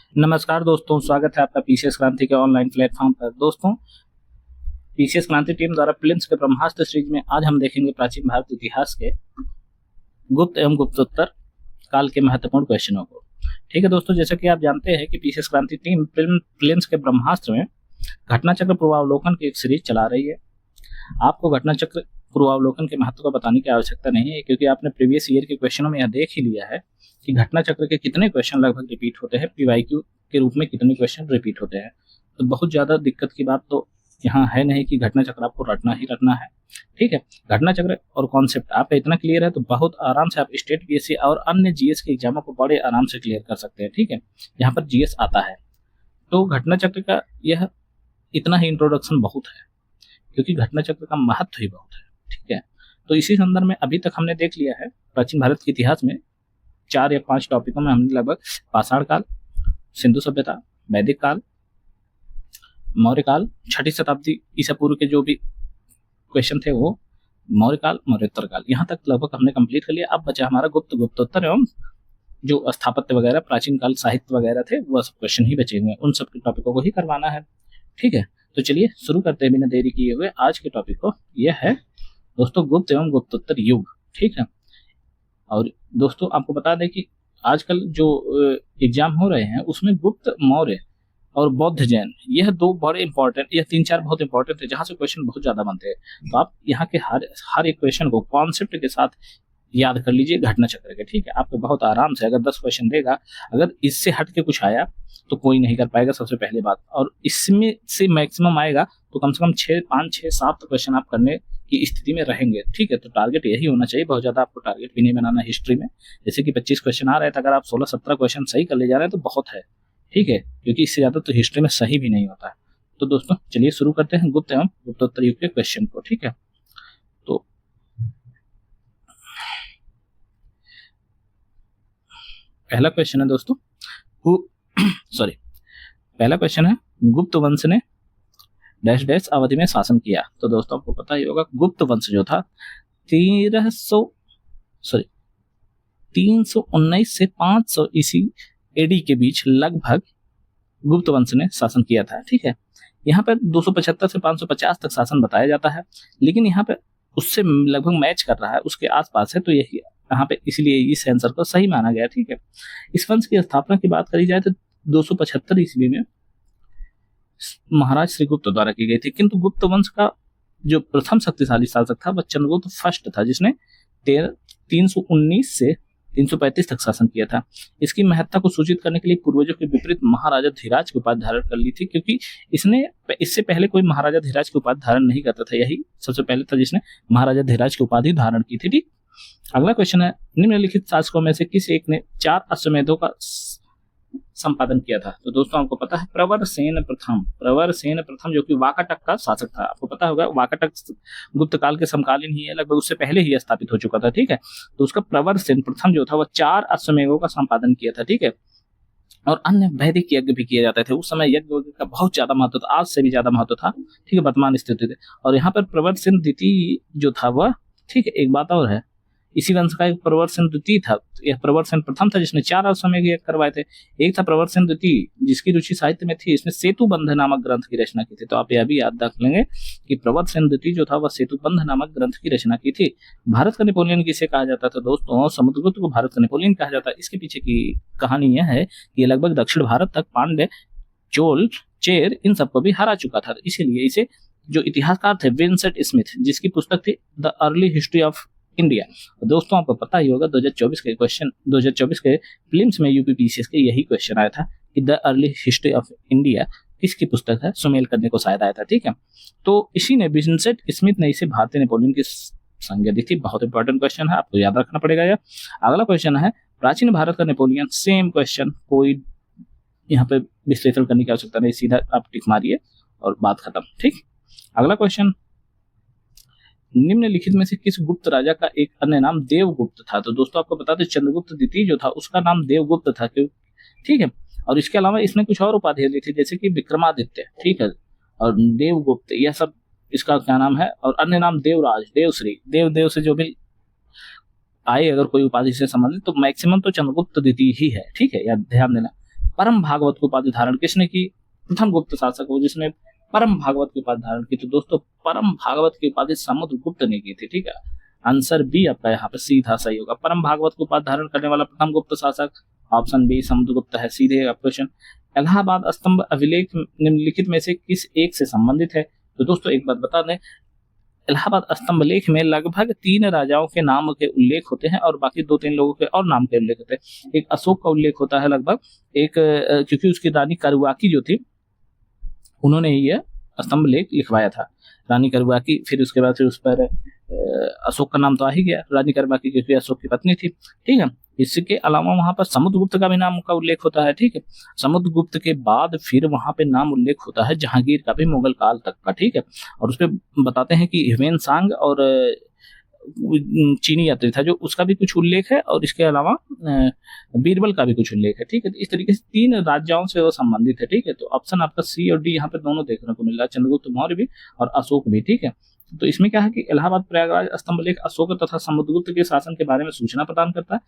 नमस्कार दोस्तों, स्वागत है आपका पीसीएस क्रांति के ऑनलाइन प्लेटफॉर्म पर। दोस्तों, पीसीएस क्रांति टीम द्वारा प्रिलिम्स के ब्रह्मास्त्र सीरीज में आज हम देखेंगे प्राचीन भारत इतिहास के गुप्त एवं गुप्तोत्तर काल के महत्वपूर्ण क्वेश्चनों को। ठीक है दोस्तों, जैसा कि आप जानते हैं कि पीसीएस क्रांति टीम प्रिलिम्स के ब्रह्मास्त्र में घटना चक्र पूर्वावलोकन की एक सीरीज चला रही है। आपको घटना चक्र पूर्वावलोकन के महत्व को बताने की आवश्यकता नहीं है, क्योंकि आपने प्रीवियस ईयर के क्वेश्चनों में यह देख ही लिया है कि घटना चक्र के कितने क्वेश्चन लगभग रिपीट होते हैं, पीवाईक्यू के रूप में कितने क्वेश्चन रिपीट होते हैं। तो बहुत ज्यादा दिक्कत की बात तो यहाँ है नहीं कि घटना चक्र आपको रटना ही रटना है। ठीक है, घटना चक्र और कॉन्सेप्ट आपका इतना क्लियर है तो बहुत आराम से आप स्टेट पीएससी और अन्य जीएस के एग्जामों को बड़े आराम से क्लियर कर सकते हैं। ठीक है, यहाँ पर जीएस आता है तो घटना चक्र का यह इतना ही इंट्रोडक्शन बहुत है, क्योंकि घटना चक्र का महत्व ही बहुत है। ठीक है, तो इसी संदर्भ में अभी तक हमने देख लिया है प्राचीन भारत के इतिहास में 4 या 5 टॉपिकों में हमने लगभग पाषाण काल, सिंधु सभ्यता, वैदिक काल, मौर्य काल, 6ठी शताब्दी ईसा पूर्व के जो भी क्वेश्चन थे वो मौर्य काल, मौर्योत्तर काल, यहाँ तक लगभग हमने कंप्लीट कर लिया। अब बचा हमारा गुप्त, गुप्तोत्तर एवं जो स्थापत्य वगैरह, प्राचीन काल साहित्य वगैरह थे, वह सब क्वेश्चन ही बचे हुए, उन सब के टॉपिकों को ही करवाना है। ठीक है, तो चलिए शुरू करते हैं बिना देरी किए हुए आज के टॉपिक को। यह है दोस्तों गुप्त एवं गुप्तोत्तर युग। ठीक है, और दोस्तों आपको बता दें कि आजकल जो एग्जाम हो रहे हैं उसमें गुप्त, मौर्य और बौद्ध जैन, यह 2 बड़े इंपॉर्टेंट, यह 3-4 बहुत इंपॉर्टेंट है, जहां से क्वेश्चन बहुत ज्यादा बनते हैं। तो आप यहाँ के हर एक क्वेश्चन को कॉन्सेप्ट के साथ याद कर लीजिए घटना चक्र के। ठीक है, आपको बहुत आराम से, अगर 10 क्वेश्चन देगा, अगर इससे हट के कुछ आया तो कोई नहीं कर पाएगा, सबसे पहली बात। और इसमें से मैक्सिमम आएगा तो कम से कम 5, 6, 7 क्वेश्चन आप करने की स्थिति में रहेंगे। ठीक है, तो टारगेट यही होना चाहिए, बहुत ज्यादा आपको टारगेट भी नहीं बनाना हिस्ट्री में। जैसे कि 25 क्वेश्चन आ रहे थे, अगर आप 16-17 क्वेश्चन सही कर ले जा रहे हैं तो बहुत है। ठीक है, क्योंकि इससे ज्यादा तो हिस्ट्री में सही भी नहीं होता है। तो दोस्तों चलिए शुरू करते हैं गुप्त एवं गुप्तोत्तर युग के क्वेश्चन को। ठीक है, तो पहला क्वेश्चन है दोस्तों, पहला क्वेश्चन है, गुप्त वंश ने डैश डैश अवधि में शासन किया। तो दोस्तों आपको पता ही होगा गुप्त वंश जो था 319 से 500 ईसी एडी के बीच लगभग गुप्त वंश ने शासन किया था। ठीक है, यहाँ पर 275 से 550 तक शासन बताया जाता है, लेकिन यहाँ पे उससे लगभग मैच कर रहा है, उसके आसपास है, तो यही यहाँ पे इसलिए इस आंसर को सही माना गया। ठीक है, इस वंश की स्थापना की बात करी जाए तो 275 ईस्वी में महाराज श्रीगुप्त द्वारा की गई थी, किंतु गुप्त वंश का जो प्रथम शक्तिशाली शासक था वह चंद्रगुप्त फर्स्ट था, जिसने 319 से 335 तक शासन किया था। इसकी महत्ता को सूचित करने के लिए पूर्वजों के विपरीत महाराजा धीराज की उपाधि धारण कर ली थी, क्योंकि इससे पहले कोई महाराजा धीराज की उपाधि धारण नहीं करता था, यही सबसे पहले था जिसने महाराजा धीराज की उपाधि धारण की थी। ठीक, अगला क्वेश्चन है, निम्नलिखित शासकों में से किस एक ने 4 अश्वमेधों का संपादन किया था। तो दोस्तों आपको पता है प्रवर सेन प्रथम जो कि वाकाटक का शासक था। आपको पता होगा वाकाटक गुप्त काल के समकालीन ही है, लगभग उससे पहले ही स्थापित हो चुका था। ठीक है, तो उसका प्रवर सेन प्रथम जो था वह 4 अश्वमेधों का संपादन किया था। ठीक है, और अन्य वैदिक यज्ञ भी किए जाते थे। उस समय यज्ञ का बहुत ज्यादा महत्व था, आज से भी ज्यादा महत्व था। ठीक है, वर्तमान स्थिति थे। और यहाँ पर प्रवर सेन द्वितीय जो था वह, ठीक है, एक बात और है, इसी वंश का एक प्रवर सेन द्वितीय था। यह प्रवर सेन प्रथम था जिसने 4 अश्वमेध यज्ञ करवाए थे। एक था प्रवर सेन द्वितीय जिसकी रुचि साहित्य में थी, इसने सेतुबंध नामक ग्रंथ की रचना की थी। तो आप यह भी याद रख लेंगे कि प्रवर सेन द्वितीय जो था वह सेतुबंध नामक ग्रंथ की रचना की थी। भारत का नेपोलियन किसे कहा जाता था दोस्तों? समुद्रगुप्त को भारत का नेपोलियन कहा जाता है। इसके पीछे की कहानी यह है कि लगभग दक्षिण भारत तक पांड्य, चोल, चेर इन सबको भी हरा चुका था। इसीलिए इसे जो इतिहासकार थे विंसेंट स्मिथ, जिसकी पुस्तक थी the early history of India. दोस्तों आपको पता ही होगा 2024 के प्रीलिम्स में यूपीपीसीएस के यही क्वेश्चन आया था कि the early history of India किसकी पुस्तक है? सुमेल करने को शायद आया था। ठीक है, तो इसी ने विंसेंट स्मिथ ने इसे भारतीय नेपोलियन की संज्ञा दी थी। बहुत इंपॉर्टेंट क्वेश्चन है, आपको याद रखना पड़ेगा। यह अगला क्वेश्चन है, प्राचीन भारत का नेपोलियन। सेम क्वेश्चन, कोई यहाँ पे विश्लेषण करने की आवश्यकता नहीं, सीधा आप टिक मारिए और बात खत्म। ठीक, अगला क्वेश्चन, निम्नलिखित में से किस गुप्त राजा का एक अन्य नाम देवगुप्त था? तो दोस्तों आपको बता दें चंद्रगुप्त द्वितीय जो था उसका नाम देवगुप्त था। क्यों? ठीक है, और इसके अलावा इसने कुछ और उपाधियां ली थी, जैसे कि विक्रमादित्य, ठीक है, और देवगुप्त, यह सब इसका क्या नाम है। और अन्य नाम देवराज, देवश्री, देव से जो भी आए अगर कोई उपाधि से संबंधित, तो मैक्सिमम तो चंद्रगुप्त द्वितीय ही है। ठीक है, याद ध्यान देना। परम भागवत की उपाधि धारण किसने की? प्रथम गुप्त शासक हो जिसने परम भागवत की उपाधि धारण की। तो दोस्तों परम भागवत की उपाधि समुद्रगुप्त ने की थी, ठीक है। आंसर बी आपका यहाँ पे सीधा सही होगा। परम भागवत की उपाधि धारण करने वाला प्रथम गुप्त शासक ऑप्शन बी समुद्रगुप्त है। सीधे का क्वेश्चन, इलाहाबाद स्तंभ अभिलेख निम्नलिखित में से किस एक से संबंधित है? तो दोस्तों एक बात बता दें, इलाहाबाद स्तंभ लेख में लगभग 3 राजाओं के नाम के उल्लेख होते हैं और बाकी 2-3 लोगों के और नाम के उल्लेख होते हैं। एक अशोक का उल्लेख होता है लगभग, एक क्योंकि उसकी रानी करुआकी जो थी उन्होंने ये स्तंभ लेख लिखवाया था, रानी करुआकी। फिर उसके बाद फिर उस पर अशोक का नाम तो आ ही गया, रानी करुआकी क्योंकि अशोक की पत्नी थी, ठीक है। इसके अलावा वहां पर समुद्रगुप्त का भी नाम का उल्लेख होता है, ठीक है। समुद्रगुप्त के बाद फिर वहां पे नाम उल्लेख होता है जहांगीर का भी, मुगल काल तक का, ठीक है। और उसपे बताते हैं कि ह्वेनसांग और चीनी यात्री था जो, उसका भी कुछ उल्लेख है और इसके अलावा बीरबल का भी कुछ उल्लेख है, ठीक है। तो इस तरीके से 3 राजाओं से वो संबंधित है, ठीक है। तो ऑप्शन आपका सी और डी यहाँ पे दोनों देखने को मिल रहा है, चंद्रगुप्त मौर्य भी और अशोक भी, ठीक है। तो इसमें क्या है कि इलाहाबाद प्रयागराज स्तंभ लेख अशोक तथा समुद्रगुप्त के शासन के बारे में सूचना प्रदान करता है।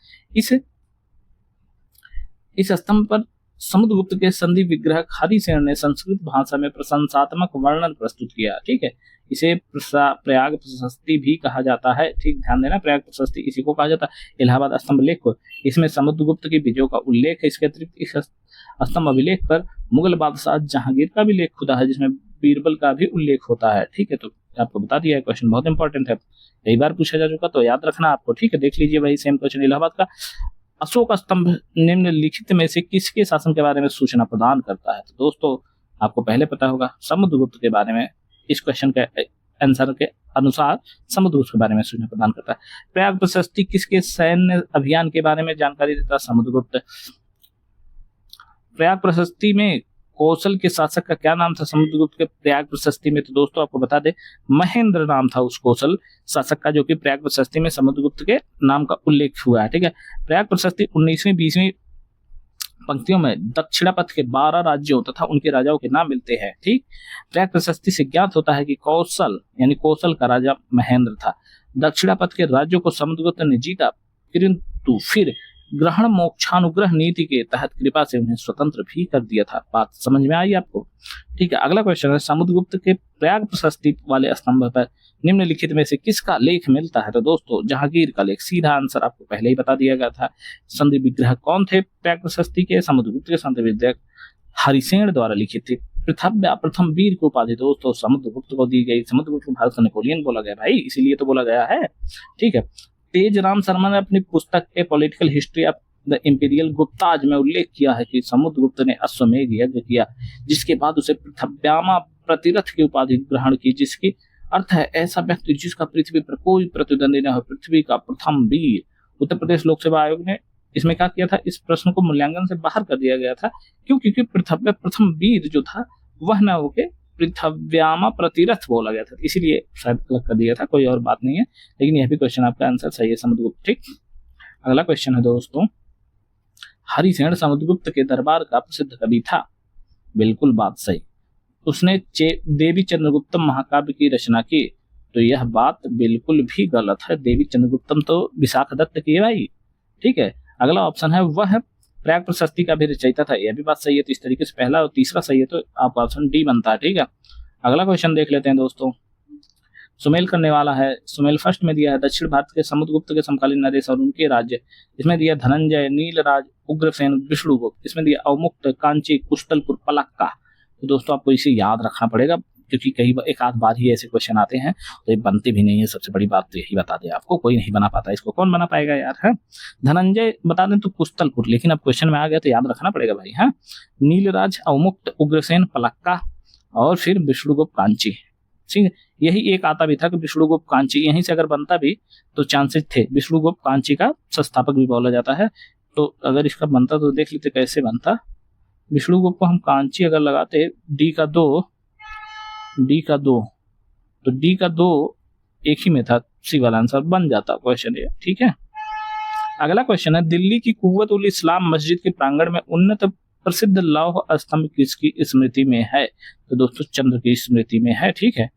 इस स्तंभ पर समुद्रगुप्त के संधि विग्रह हरिसेन ने संस्कृत भाषा में प्रशंसात्मक वर्णन प्रस्तुत किया, ठीक है। इसे प्रयाग प्रशस्ति भी कहा जाता है, ठीक, ध्यान देना, प्रयाग प्रशस्ति इसी को कहा जाता है, इलाहाबाद स्तंभ लेख को। इसमें समुद्रगुप्त की विजयों का उल्लेख है। इसके अतिरिक्त इस स्तंभ अभिलेख पर मुगल बादशाह जहांगीर का भी लेख खुदा है जिसमें बीरबल का भी उल्लेख होता है, ठीक है। तो आपको बता दिया है, क्वेश्चन बहुत इंपॉर्टेंट है, कई बार पूछा जा चुका, तो याद रखना आपको, ठीक है। देख लीजिए वही सेम क्वेश्चन इलाहाबाद का। अशोक स्तंभ निम्नलिखित में से किसके शासन के बारे में सूचना प्रदान करता है? तो दोस्तों आपको पहले पता होगा समुद्रगुप्त के बारे में, इस क्वेश्चन के आंसर के अनुसार समुद्रगुप्त के बारे में सूचना प्रदान करता है। प्रयाग प्रशस्ति किसके सैन्य अभियान के बारे में जानकारी देता है? समुद्रगुप्त। प्रयाग प्रशस्ति में कौशल के शासक का क्या नाम था समुद्रगुप्त के प्रयाग प्रशस्ति में? तो दोस्तों आपको बता दें महेंद्र नाम था उस कौशल शासक का, जो कि प्रयाग प्रशस्ति में समुद्रगुप्त के नाम का उल्लेख हुआ है, ठीक है। प्रयाग प्रशस्ति 19वीं 20वीं पंक्तियों में दक्षिणापथ के 12 राज्यों तथा उनके राजाओं के नाम मिलते हैं, ठीक। प्रयाग प्रशस्ति से ज्ञात होता है कि कौशल यानी कौशल का राजा महेंद्र था। दक्षिणापथ के राज्यों को समुद्रगुप्त ने जीता, किंतु फिर ग्रहण मोक्षानुग्रह नीति के तहत कृपा से उन्हें स्वतंत्र भी कर दिया था। बात समझ में आई आपको, ठीक है। अगला क्वेश्चन है, समुद्रगुप्त के प्रयाग प्रशस्ति वाले स्तंभ पर निम्नलिखित में से किसका लेख मिलता है? तो दोस्तों जहांगीर का लेख, सीधा आंसर आपको पहले ही बता दिया गया था। संधि विग्रह कौन थे प्रयाग प्रशस्ति के? समुद्रगुप्त के संधि विग्रह हरिसेन द्वारा लिखित थी। पृथव्या प्रथम वीर की उपाधि दोस्तों समुद्रगुप्त को दी गई। समुद्रगुप्त को भारत का नेपोलियन बोला गया भाई, इसीलिए तो बोला गया है, ठीक है। तेजराम शर्मा ने अपनी पुस्तक a political history of the imperial Guptas में उल्लेख किया है कि समुद्रगुप्त ने अश्वमेध यज्ञ किया, जिसके बाद उसे पृथव्यामा प्रतिरथ की उपाधि ग्रहण की, जिसकी अर्थ है ऐसा व्यक्ति जिसका पृथ्वी पर कोई प्रतिद्वंदी न हो, पृथ्वी का प्रथम वीर। उत्तर प्रदेश लोक सेवा आयोग ने इसमें क्या किया था, इस प्रश्न को मूल्यांकन से बाहर कर दिया गया था। क्यों? क्योंकि पृथव्य प्रथम वीर जो था वह न होके पृथव्यामा प्रतिरथ बोला गया था, इसीलिए शायद अलग कर दिया था, कोई और बात नहीं है। लेकिन यह भी क्वेश्चन आपका आंसर सही है, समुद्रगुप्त, ठीक। अगला क्वेश्चन है दोस्तों, हरिसेन समुद्रगुप्त के दरबार का प्रसिद्ध कवि था। बिल्कुल बात सही, उसने देवी चंद्रगुप्तम महाकाव्य की रचना की। तो यह बात बिल्कुल भी गलत है, देवी चंद्रगुप्तम तो विशाखदत्त की है भाई, ठीक है। अगला ऑप्शन है वह प्रयाग प्रशस्ति का भी रचयिता था, यह भी बात सही है। तो इस तरीके से पहला और तीसरा सही है, तो आपका ऑप्शन डी बनता है, ठीक है। अगला क्वेश्चन देख लेते हैं दोस्तों, सुमेल करने वाला है। सुमेल फर्स्ट में दिया है दक्षिण भारत के समुद्रगुप्त के समकालीन नरेश और उनके राज्य। इसमें दिया धनंजय, नीलराज, उग्रसेन, विष्णुगुप्त। इसमें दिया अवमुक्त, कांची, कुशलपुर, पलक्का। तो दोस्तों आपको इसे याद रखना पड़ेगा, क्योंकि कई एक आध बार ही ऐसे क्वेश्चन आते हैं, तो ये बनते भी नहीं है। सबसे बड़ी बात तो यही बता दें आपको, कोई नहीं बना पाता इसको, कौन बना पाएगा यार, है। धनंजय बता दें तो कुशलपुर, लेकिन अब क्वेश्चन में आ गया तो याद रखना पड़ेगा भाई, है। नीलराज, अवमुक्त, उग्रसेन, पलक्का और फिर विष्णुगुप्त, कांची, ठीक है। यही एक आता भी था कि विष्णुगुप्त कांची, यहीं से अगर बनता भी तो चांसेस थे। विष्णुगुप्त कांची का संस्थापक भी बोला जाता है, तो अगर इसका बनता तो देख लेते कैसे बनता। विष्णुगुप्त को हम कांची अगर लगाते डी का दो तो डी का दो एक ही में था, सी वाला आंसर बन जाता क्वेश्चन ये, ठीक है। अगला क्वेश्चन है, दिल्ली की कुव्वत उल इस्लाम मस्जिद के प्रांगण में उन्नत प्रसिद्ध लौह स्तंभ किसकी स्मृति में है? तो दोस्तों चंद्र की स्मृति में है, ठीक है।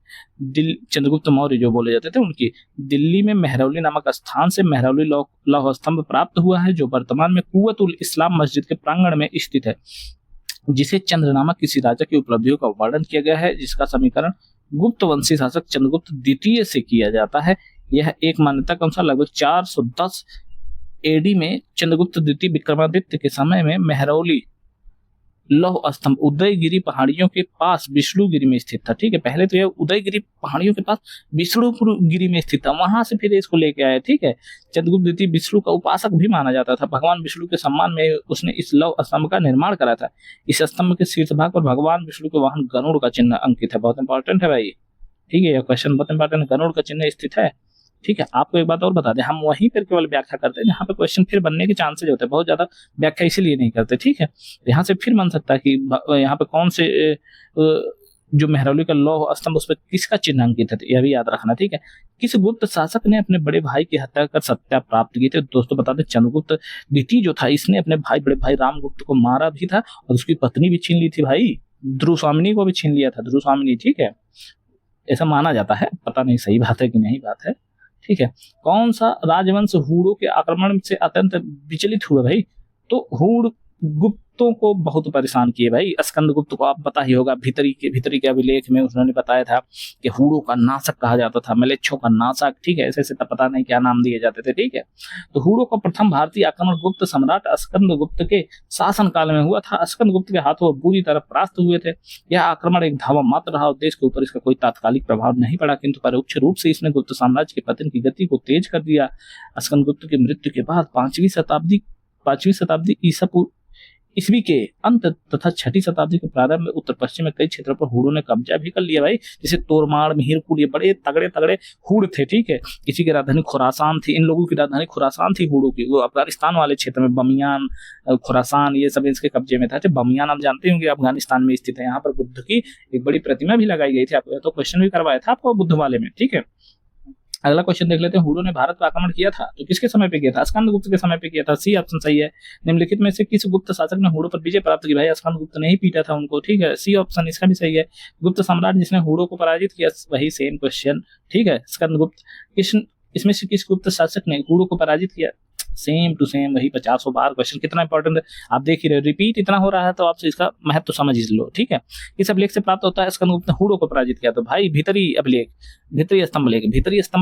चंद्रगुप्त मौर्य जो बोले जाते थे उनकी दिल्ली में मेहरौली नामक स्थान से मेहरौली लौह स्तंभ प्राप्त हुआ है, जो वर्तमान में कुव्वतुल इस्लाम मस्जिद के प्रांगण में स्थित है, जिसे चंद्र नामक किसी राजा की उपलब्धियों का वर्णन किया गया है, जिसका समीकरण गुप्त वंशी शासक चंद्रगुप्त द्वितीय से किया जाता है। यह एक मान्यता के अनुसार लगभग 410 एडी में चंद्रगुप्त द्वितीय विक्रमादित्य के समय में मेहरौली लौह स्तंभ उदयगिरी पहाड़ियों के पास विष्णुगिरी में स्थित था, ठीक है। पहले तो यह उदयगिरी पहाड़ियों के पास विष्णुगिरी में स्थित था, वहां से फिर इसको लेके आए, ठीक है। चंद्रगुप्त द्वितीय विष्णु का उपासक भी माना जाता था। भगवान विष्णु के सम्मान में उसने इस लौह स्तंभ का निर्माण करा था। इस स्तंभ के शीर्ष भाग पर भगवान विष्णु के वाहन गरुड़ का चिन्ह अंकित है। बहुत इंपॉर्टेंट है भाई, ठीक है, यह क्वेश्चन बहुत इंपॉर्टेंट, गरुड़ का चिन्ह स्थित है, ठीक है। आपको एक बात और बता दें, हम वहीं पर केवल व्याख्या करते हैं जहाँ पे क्वेश्चन फिर बनने के चांसेस होते हैं, बहुत ज्यादा व्याख्या इसीलिए नहीं करते, ठीक है। यहाँ से फिर बन सकता है कि यहाँ पे कौन से जो मेहरौली का लौह स्तंभ उस पर किसका चिन्ह अंकित है, यह भी याद रखना, ठीक है। किस गुप्त शासक ने अपने बड़े भाई की हत्या कर सत्ता प्राप्त की थी? दोस्तों बता दें चंद्रगुप्त द्वितीय जो था, इसने अपने बड़े भाई रामगुप्त को मारा भी था और उसकी पत्नी भी छीन ली थी भाई, ध्रुवस्वामिनी को भी छीन लिया था, ध्रुवस्वामिनी, ठीक है, ऐसा माना जाता है, पता नहीं सही बात है कि नहीं बात है, ठीक है। कौन सा राजवंश हूणों के आक्रमण से अत्यंत विचलित हुआ भाई? तो हूण गुप्तों को बहुत परेशान किए भाई। स्कंदगुप्त को आप पता ही होगा, भीतरी के अभिलेख में उन्होंने बताया था कि हूणों का नाशक कहा जाता था, मलेच्छों का नाशक, ठीक है, ऐसे ऐसे तब पता नहीं क्या नाम दिए जाते थे, ठीक है। तो हूणों का प्रथम भारतीय आक्रमण गुप्त सम्राट स्कंदगुप्त के शासन काल में हुआ था। स्कंदगुप्त के हाथों बुरी तरह परास्त हुए थे। यह आक्रमण एक धावा मात्र रहा और देश के ऊपर इसका कोई तात्कालिक प्रभाव नहीं पड़ा, किंतु परोक्ष रूप से इसने गुप्त साम्राज्य के पतन की गति को तेज कर दिया। स्कंदगुप्त की मृत्यु के बाद 5वीं शताब्दी ईस्वी के अंत तथा 6ठी शताब्दी के प्रारंभ में उत्तर पश्चिम में कई क्षेत्रों पर हूणों ने कब्जा भी कर लिया भाई, जैसे तोरमाड़, मिहिरपुर, ये बड़े तगड़े तगड़े हूण थे, ठीक है। किसी की राजधानी खुरासान थी, इन लोगों की राजधानी खुरासान थी हूणों की, वो अफगानिस्तान वाले क्षेत्र में, बमियान, खुरासान, ये सब इसके कब्जे में था। बमियान आप जानते होंगे अफगानिस्तान में स्थित है। यहाँ पर बुद्ध की एक बड़ी प्रतिमा भी लगाई गई थी, आपको तो क्वेश्चन भी करवाया था आपको बुद्ध वाले में, ठीक है। अगला क्वेश्चन देख लेते हैं, हूणों ने भारत पर आक्रमण किया था तो किसके समय पे किया था? स्कंदगुप्त के समय पे किया था, सी ऑप्शन सही है। निम्नलिखित में से किस गुप्त शासक ने हूणों पर विजय प्राप्त की? भाई स्कंदगुप्त ने ही पीटा था उनको, ठीक है, सी ऑप्शन इसका भी सही है। गुप्त सम्राट जिसने हूणों को पराजित किया, वही सेम क्वेश्चन, ठीक है, स्कंदगुप्त। इसमें से किस गुप्त शासक ने हूणों को पराजित किया? सेम टू सेम वही 50 बार क्वेश्चन, कितना इंपॉर्टेंट है आप देख ही रहे हो, रिपीट इतना हो रहा है, तो आपसे इसका महत्व तो समझ ही लो, ठीक है। इस अभिलेख से प्राप्त होता है स्कंदगुप्त ने हूणों को पराजित किया, तो भाई भीतरी स्तंभ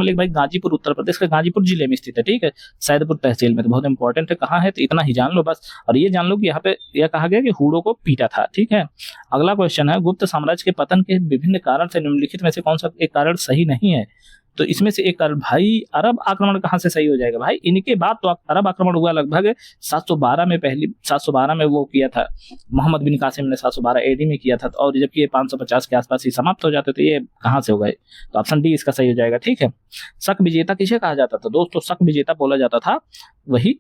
लेख भाई गाजीपुर, उत्तर प्रदेश के गाजीपुर जिले में स्थित है, ठीक है, सैदपुर तहसील में। तो बहुत इंपॉर्टेंट है, कहाँ है तो इतना ही जान लो बस, और ये जान लो कि यहाँ पे यह कहा गया कि हूणों को पीटा था, ठीक है। अगला क्वेश्चन है, गुप्त साम्राज्य के पतन के विभिन्न कारण से निम्नलिखित में से कौन सा एक कारण सही नहीं है? तो इसमें से एक कारण, भाई अरब आक्रमण कहां से सही हो जाएगा? भाई इनके बाद तो अरब आक्रमण हुआ लगभग 712 में वो किया था मोहम्मद बिन कासिम ने, 712 एडी में किया था, और जबकि ये 550 के आसपास ही समाप्त हो जाते थे, ये कहां से हो गए? तो ऑप्शन डी इसका सही हो जाएगा, ठीक है। शक विजेता किसे कहा जाता था? दोस्तों शक विजेता बोला जाता था वही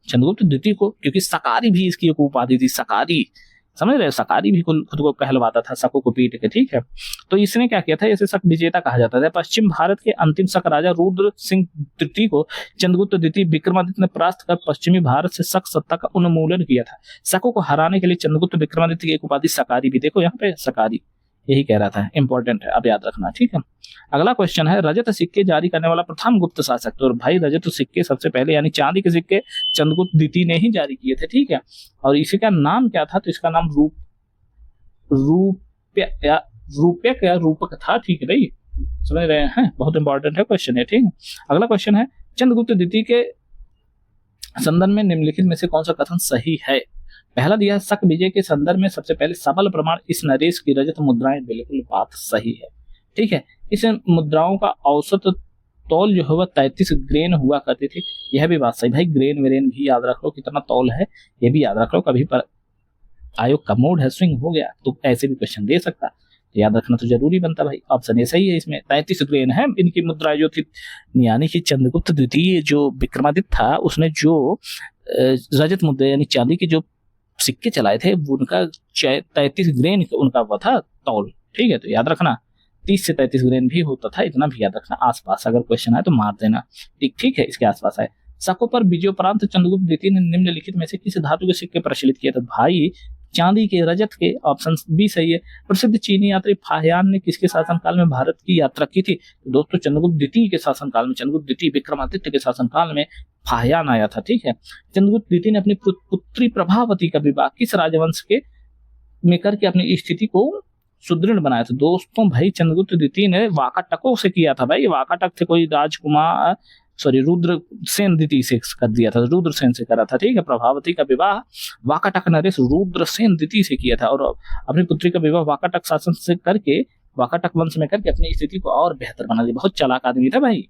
चंद्रगुप्त द्वितीय को, क्योंकि सकारी भी इसकी एक उपाधि थी, सकारी, समझ रहे हो, सकारी भी खुद को कहलवाता था शकों को पीट के, ठीक है। तो इसने क्या किया था, इसे शक विजेता कहा जाता था। पश्चिम भारत के अंतिम शक राजा रुद्र सिंह तृतीय को चंद्रगुप्त द्वितीय विक्रमादित्य ने परास्त कर पश्चिमी भारत से शक सत्ता का उन्मूलन किया था। शकों को हराने के लिए चंद्रगुप्त विक्रमादित्य की एक उपाधि सकारी भी, देखो यहाँ पे सकारी, यही कह रहा था, इंपॉर्टेंट है, अब याद रखना, ठीक है। अगला क्वेश्चन है, रजत सिक्के जारी करने वाला प्रथम गुप्त शासक? तो भाई रजत सिक्के सबसे पहले यानी चांदी के सिक्के चंद्रगुप्त द्वितीय ने ही जारी किए थे, ठीक है। और इसी का नाम क्या था? तो इसका नाम रूपक या रूपक था, ठीक है भाई, समझ रहे हैं, बहुत इंपॉर्टेंट है क्वेश्चन है, ठीक है। अगला क्वेश्चन है, चंद्रगुप्त द्वितीय के संदर्भ में निम्नलिखित में से कौन सा कथन सही है? पहला दिया, शक विजय के संदर्भ में सबसे पहले सबल प्रमाण इस नरेश की रजत मुद्राएं, बिल्कुल बात सही है, ठीक है। इस मुद्राओं का औसत तौल जो है वह 33 ग्रेन हुआ करती थी, यह भी बात सही। भाई ग्रेन वेरेन भी याद रख लो, कितना तौल है ये भी याद रख लो, कभी पर आयोग का मोड है, स्विंग हो गया तो ऐसे भी क्वेश्चन दे सकता, तो याद रखना तो जरूरी बनता भाई। ऑप्शन ए सही है, इसमें 33 ग्रेन है इनकी मुद्राएं जो थी, यानी कि चंद्रगुप्त द्वितीय जो विक्रमादित्य था उसने जो रजत मुद्रा यानी चांदी के जो सिक्के चलाए थे उनका 33 ग्रेन उनका वो था तौल, ठीक है। तो याद रखना 30 से 33 ग्रेन भी होता था, इतना भी याद रखना। आसपास अगर क्वेश्चन आए तो मार देना, ठीक है, इसके आसपास है। शकों पर विजयोपरांत चंद्रगुप्त द्वितीय ने निम्नलिखित में से किस धातु के सिक्के प्रचलित किए थे? भाई चांदी के, रजत के, ऑप्शन बी सही है। प्रसिद्ध चीनी यात्री फाहियान ने किसके शासनकाल में भारत की यात्रा की थी? तो दोस्तों चंद्रगुप्त द्वितीय के शासनकाल में, चंद्रगुप्त द्वितीय विक्रमादित्य के शासनकाल में फाहियान आया था, ठीक है। चंद्रगुप्त द्वितीय ने अपनी पुत्री प्रभावती का विवाह किस राजवंश के में करके अपनी स्थिति को सुदृढ़ बनाया था? दोस्तों भाई चंद्रगुप्त द्वितीय ने वाकाटकों से किया था भाई। वाकाटक थे कोई राजकुमार, सॉरी रुद्रसेन द्वितीय से कर दिया था, रुद्रसेन से करा था, ठीक है। प्रभावती का विवाह वाकाटक नरेश रुद्रसेन द्वितीय से किया था और अपनी पुत्री का विवाह वाकाटक शासन से करके, वाकाटक वंश में करके अपनी स्थिति को और बेहतर बना दिया। बहुत चालाक आदमी था भाई,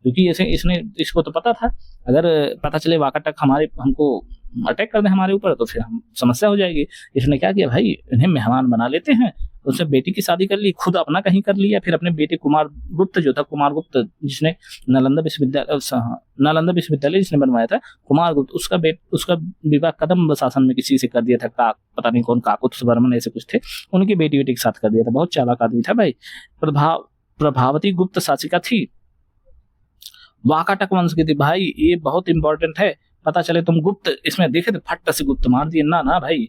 क्योंकि ऐसे इसने इसको तो पता था अगर पता चले वाकाटक हमको अटैक कर दे हमारे ऊपर तो फिर हम समस्या हो जाएगी। इसने क्या किया भाई, इन्हें मेहमान बना लेते हैं, उसने बेटी की शादी कर ली, खुद अपना कहीं कर लिया, फिर अपने बेटे कुमारगुप्त जो था, कुमारगुप्त जिसने नालंदा विश्वविद्यालय जिसने बनवाया था, कुमारगुप्त, उसका विवाह कदम्ब शासन में किसी से कर दिया था, पता नहीं कौन, काकुत्स वर्मन ऐसे कुछ थे, उनकी बेटी के साथ कर दिया था। बहुत चालाक आदमी था भाई। प्रभावती गुप्त शासिका थी, वाकाटक वंश की थी भाई। ये बहुत इंपॉर्टेंट है, पता चले तुम गुप्त इसमें देखे तो फट से गुप्त मार दिए ना भाई,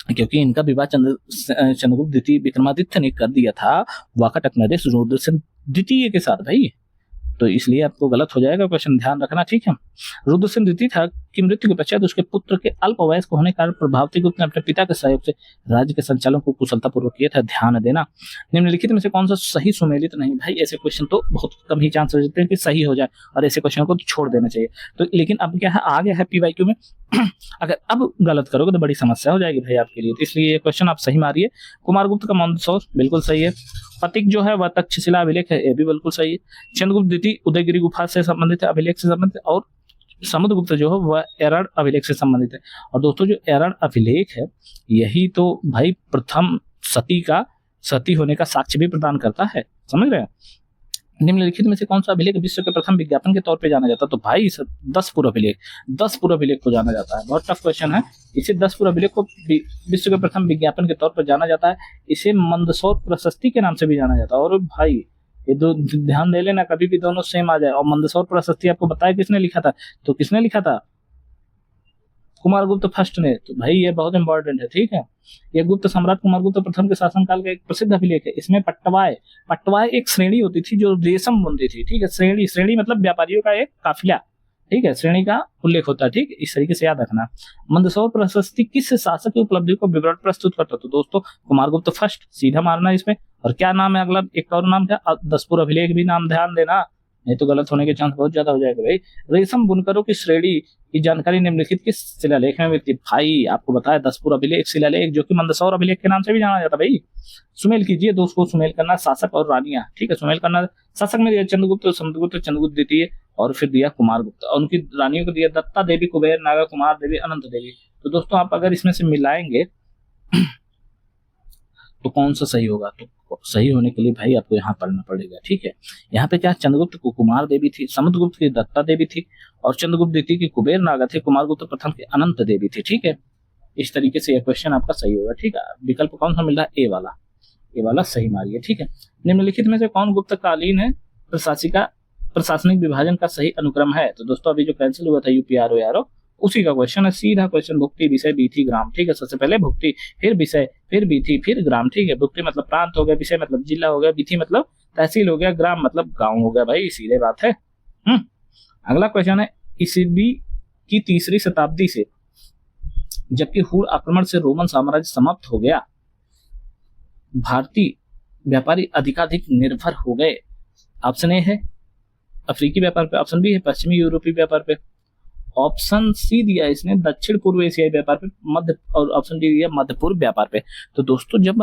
क्योंकि इनका विवाह चंद्रगुप्त द्वितीय विक्रमादित्य ने कर दिया था वाकाटक नरेश रुद्रसेन द्वितीय के साथ भाई, तो इसलिए आपको गलत हो जाएगा क्वेश्चन, ध्यान रखना, ठीक है। रुद्रसेन द्वितीय था की मृत्यु के पश्चात उसके पुत्र के अल्प वयस्क होने के कारण प्रभावती गुप्त ने अपने पिता के सहयोग से राज्य के संचालन को कुशलतापूर्वक किया था। ध्यान देना। निम्नलिखित में से कौन सा सही सुमेलित नहीं? भाई ऐसे क्वेश्चन तो बहुत कम ही चांस हो जाते हैं कि सही हो जाए और ऐसे क्वेश्चन को तो छोड़ देना चाहिए। तो लेकिन अब क्या है, आ गया है PYQ में अगर अब गलत करोगे तो बड़ी समस्या हो जाएगी भाई आपके लिए, तो इसलिए ये क्वेश्चन आप सही मारिए। कुमारगुप्त का मंदसौर बिल्कुल सही है। पतिक जो है वह तक्षशिला अभिलेख है, ये भी बिल्कुल सही है। चंद्रगुप्त द्वितीय उदयगिरी गुफा से संबंधित है, अभिलेख से संबंधित है। और समुद्रगुप्त जो है वह एरड़ अभिलेख से संबंधित है। और दोस्तों जो एरड़ अभिलेख है यही तो भाई प्रथम सती होने का साक्ष्य भी प्रदान करता है, समझ रहे हैं। निम्नलिखित में से कौन सा अभिलेख विश्व के प्रथम विज्ञापन के तौर पे जाना जाता है? तो भाई 10 अभिलेख को जाना जाता है। बहुत टफ क्वेश्चन है। इसे 10 अभिलेख को विश्व के प्रथम विज्ञापन के तौर पर जाना जाता है। इसे मंदसौर प्रशस्ति के नाम से भी जाना जाता है। और भाई ये दो ध्यान दे लेना, कभी भी दोनों सेम आ जाए। और मंदसौर प्रशस्ति आपको बताया किसने लिखा था? तो किसने लिखा था? कुमारगुप्त फर्स्ट ने। तो भाई ये बहुत इंपॉर्टेंट है, ठीक है। ये गुप्त सम्राट कुमारगुप्त प्रथम के शासनकाल का एक प्रसिद्ध अभिलेख है। इसमें पट्टवाय एक श्रेणी होती थी जो रेशम बुनती थी, ठीक है। श्रेणी मतलब व्यापारियों का एक काफिला, ठीक है, श्रेणी का उल्लेख होता है, ठीक। इस तरीके से याद रखना। मंदसौर प्रशस्ति किस शासक की उपलब्धि को विवरण प्रस्तुत करता? तो दोस्तों कुमारगुप्त फर्स्ट, सीधा मारना इसमें। और क्या नाम है अगला? एक और नाम क्या? 10 अभिलेख भी नाम ध्यान देना, नहीं तो गलत होने के चांस बहुत ज्यादा हो जाएगा भाई। रेशम बुनकरों की श्रेणी की जानकारी निम्नलिखित किस शिलालेख में मिलती? भाई आपको बताया 10 अभिलेख शिलालेख, जो कि मंदसौर अभिलेख के नाम से भी जाना जाता भाई। सुमेल कीजिए दोस्तों, सुमेल करना शासक और रानियां, ठीक है। सुमेल करना शासक में दिया चंद्रगुप्त, समुद्रगुप्त, चंद्रगुप्त द्वितीय, और फिर दिया कुमारगुप्त। और उनकी रानियों को दिया दत्ता देवी, कुबेर, नागा, कुमार देवी, अनंत देवी। तो दोस्तों आप अगर इसमें से मिलाएंगे तो कौन सा सही होगा? तो सही होने के लिए भाई आपको यहाँ पढ़ना पड़ेगा, ठीक है। यहाँ पे क्या, चंद्रगुप्त को कुमार देवी थी, समुद्रगुप्त की दत्ता देवी थी, और चंद्रगुप्त द्वितीय की कुबेर नागा थे, कुमारगुप्त प्रथम की अनंत देवी थी, ठीक है। इस तरीके से यह क्वेश्चन आपका सही होगा, ठीक है। विकल्प कौन सा मिल रहा है? ए वाला सही मारिए, ठीक है। निम्नलिखित में से कौन गुप्तकालीन है प्रशासनिक विभाजन का सही अनुक्रम है? तो दोस्तों अभी जो कैंसिल हुआ था UPRO उसी का क्वेश्चन है, सीधा क्वेश्चन। भुक्ति, विषय, बीथी, ग्राम, ठीक है। सबसे पहले भुक्ति, फिर विषय, फिर बीथी, फिर ग्राम, ठीक है। भुक्ति मतलब प्रांत हो गया, विषय मतलब जिला हो गया, बीथी मतलब तहसील हो गया, ग्राम मतलब गांव हो गया भाई, सीधे बात है। अगला क्वेश्चन है, ईस्वी की 3री शताब्दी से जबकि हुण आक्रमण से रोमन साम्राज्य समाप्त हो गया, भारतीय व्यापारी अधिकाधिक निर्भर हो गए। ऑप्शन ए है अफ्रीकी व्यापार पे, ऑप्शन बी है पश्चिमी यूरोपीय व्यापार पे, ऑप्शन सी दिया इसने दक्षिण पूर्व एशियाई व्यापार पे, और ऑप्शन डी दिया मध्य पूर्व व्यापार पे। तो दोस्तों जब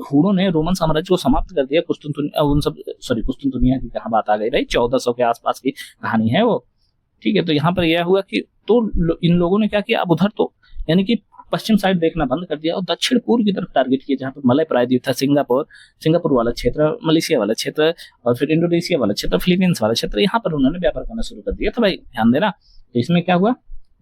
हुणों ने रोमन साम्राज्य को समाप्त कर दिया, कुस्तुनतुनिया की कहाँ बात आ गई भाई, 1400 के आसपास की कहानी है वो, ठीक है। तो यहाँ पर यह हुआ कि तो इन लोगों ने क्या किया, अब उधर तो यानी कि पश्चिम साइड देखना बंद कर दिया और दक्षिण पूर्व की तरफ टारगेट किया, जहाँ पर मलय प्रायद्वीप था, सिंगापुर वाला क्षेत्र, मलेशिया वाला क्षेत्र, और फिर इंडोनेशिया वाला क्षेत्र, फिलीपींस वाला क्षेत्र, यहाँ पर उन्होंने व्यापार करना शुरू कर दिया था भाई, ध्यान देना। तो इसमें क्या हुआ,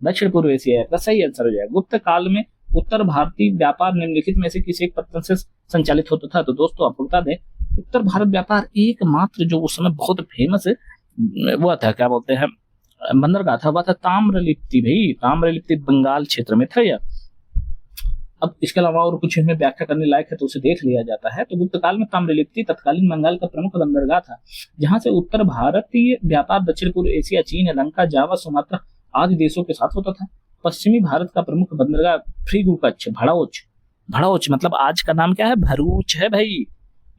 दक्षिण पूर्व एशिया का सही आंसर हो जाएगा। गुप्त काल में उत्तर भारतीय व्यापार निम्नलिखित में से किसी एक पत्तन से संचालित होता था? तो दोस्तों आपको बता दें, उत्तर भारत व्यापार एकमात्र जो उस समय बहुत फेमस वो था, क्या बोलते हैं, बंदरगाह था, वह था ताम्रलिप्ति भाई। ताम्रलिप्ति बंगाल क्षेत्र में था यह, अब इसके अलावा और कुछ इसमें व्याख्या करने लायक है तो उसे देख लिया जाता है। तो गुप्त काल में ताम्रलिप्ति तत्कालीन बंगाल का प्रमुख बंदरगाह था, जहां से उत्तर भारतीय व्यापार दक्षिण पूर्व एशिया, चीन, लंका, जावा, सुमात्रा आदि देशों के साथ होता था। पश्चिमी भारत का प्रमुख बंदरगाह भृगुकच्छ, भड़ौच, भड़ौच मतलब आज का नाम क्या है, भरूच है भाई,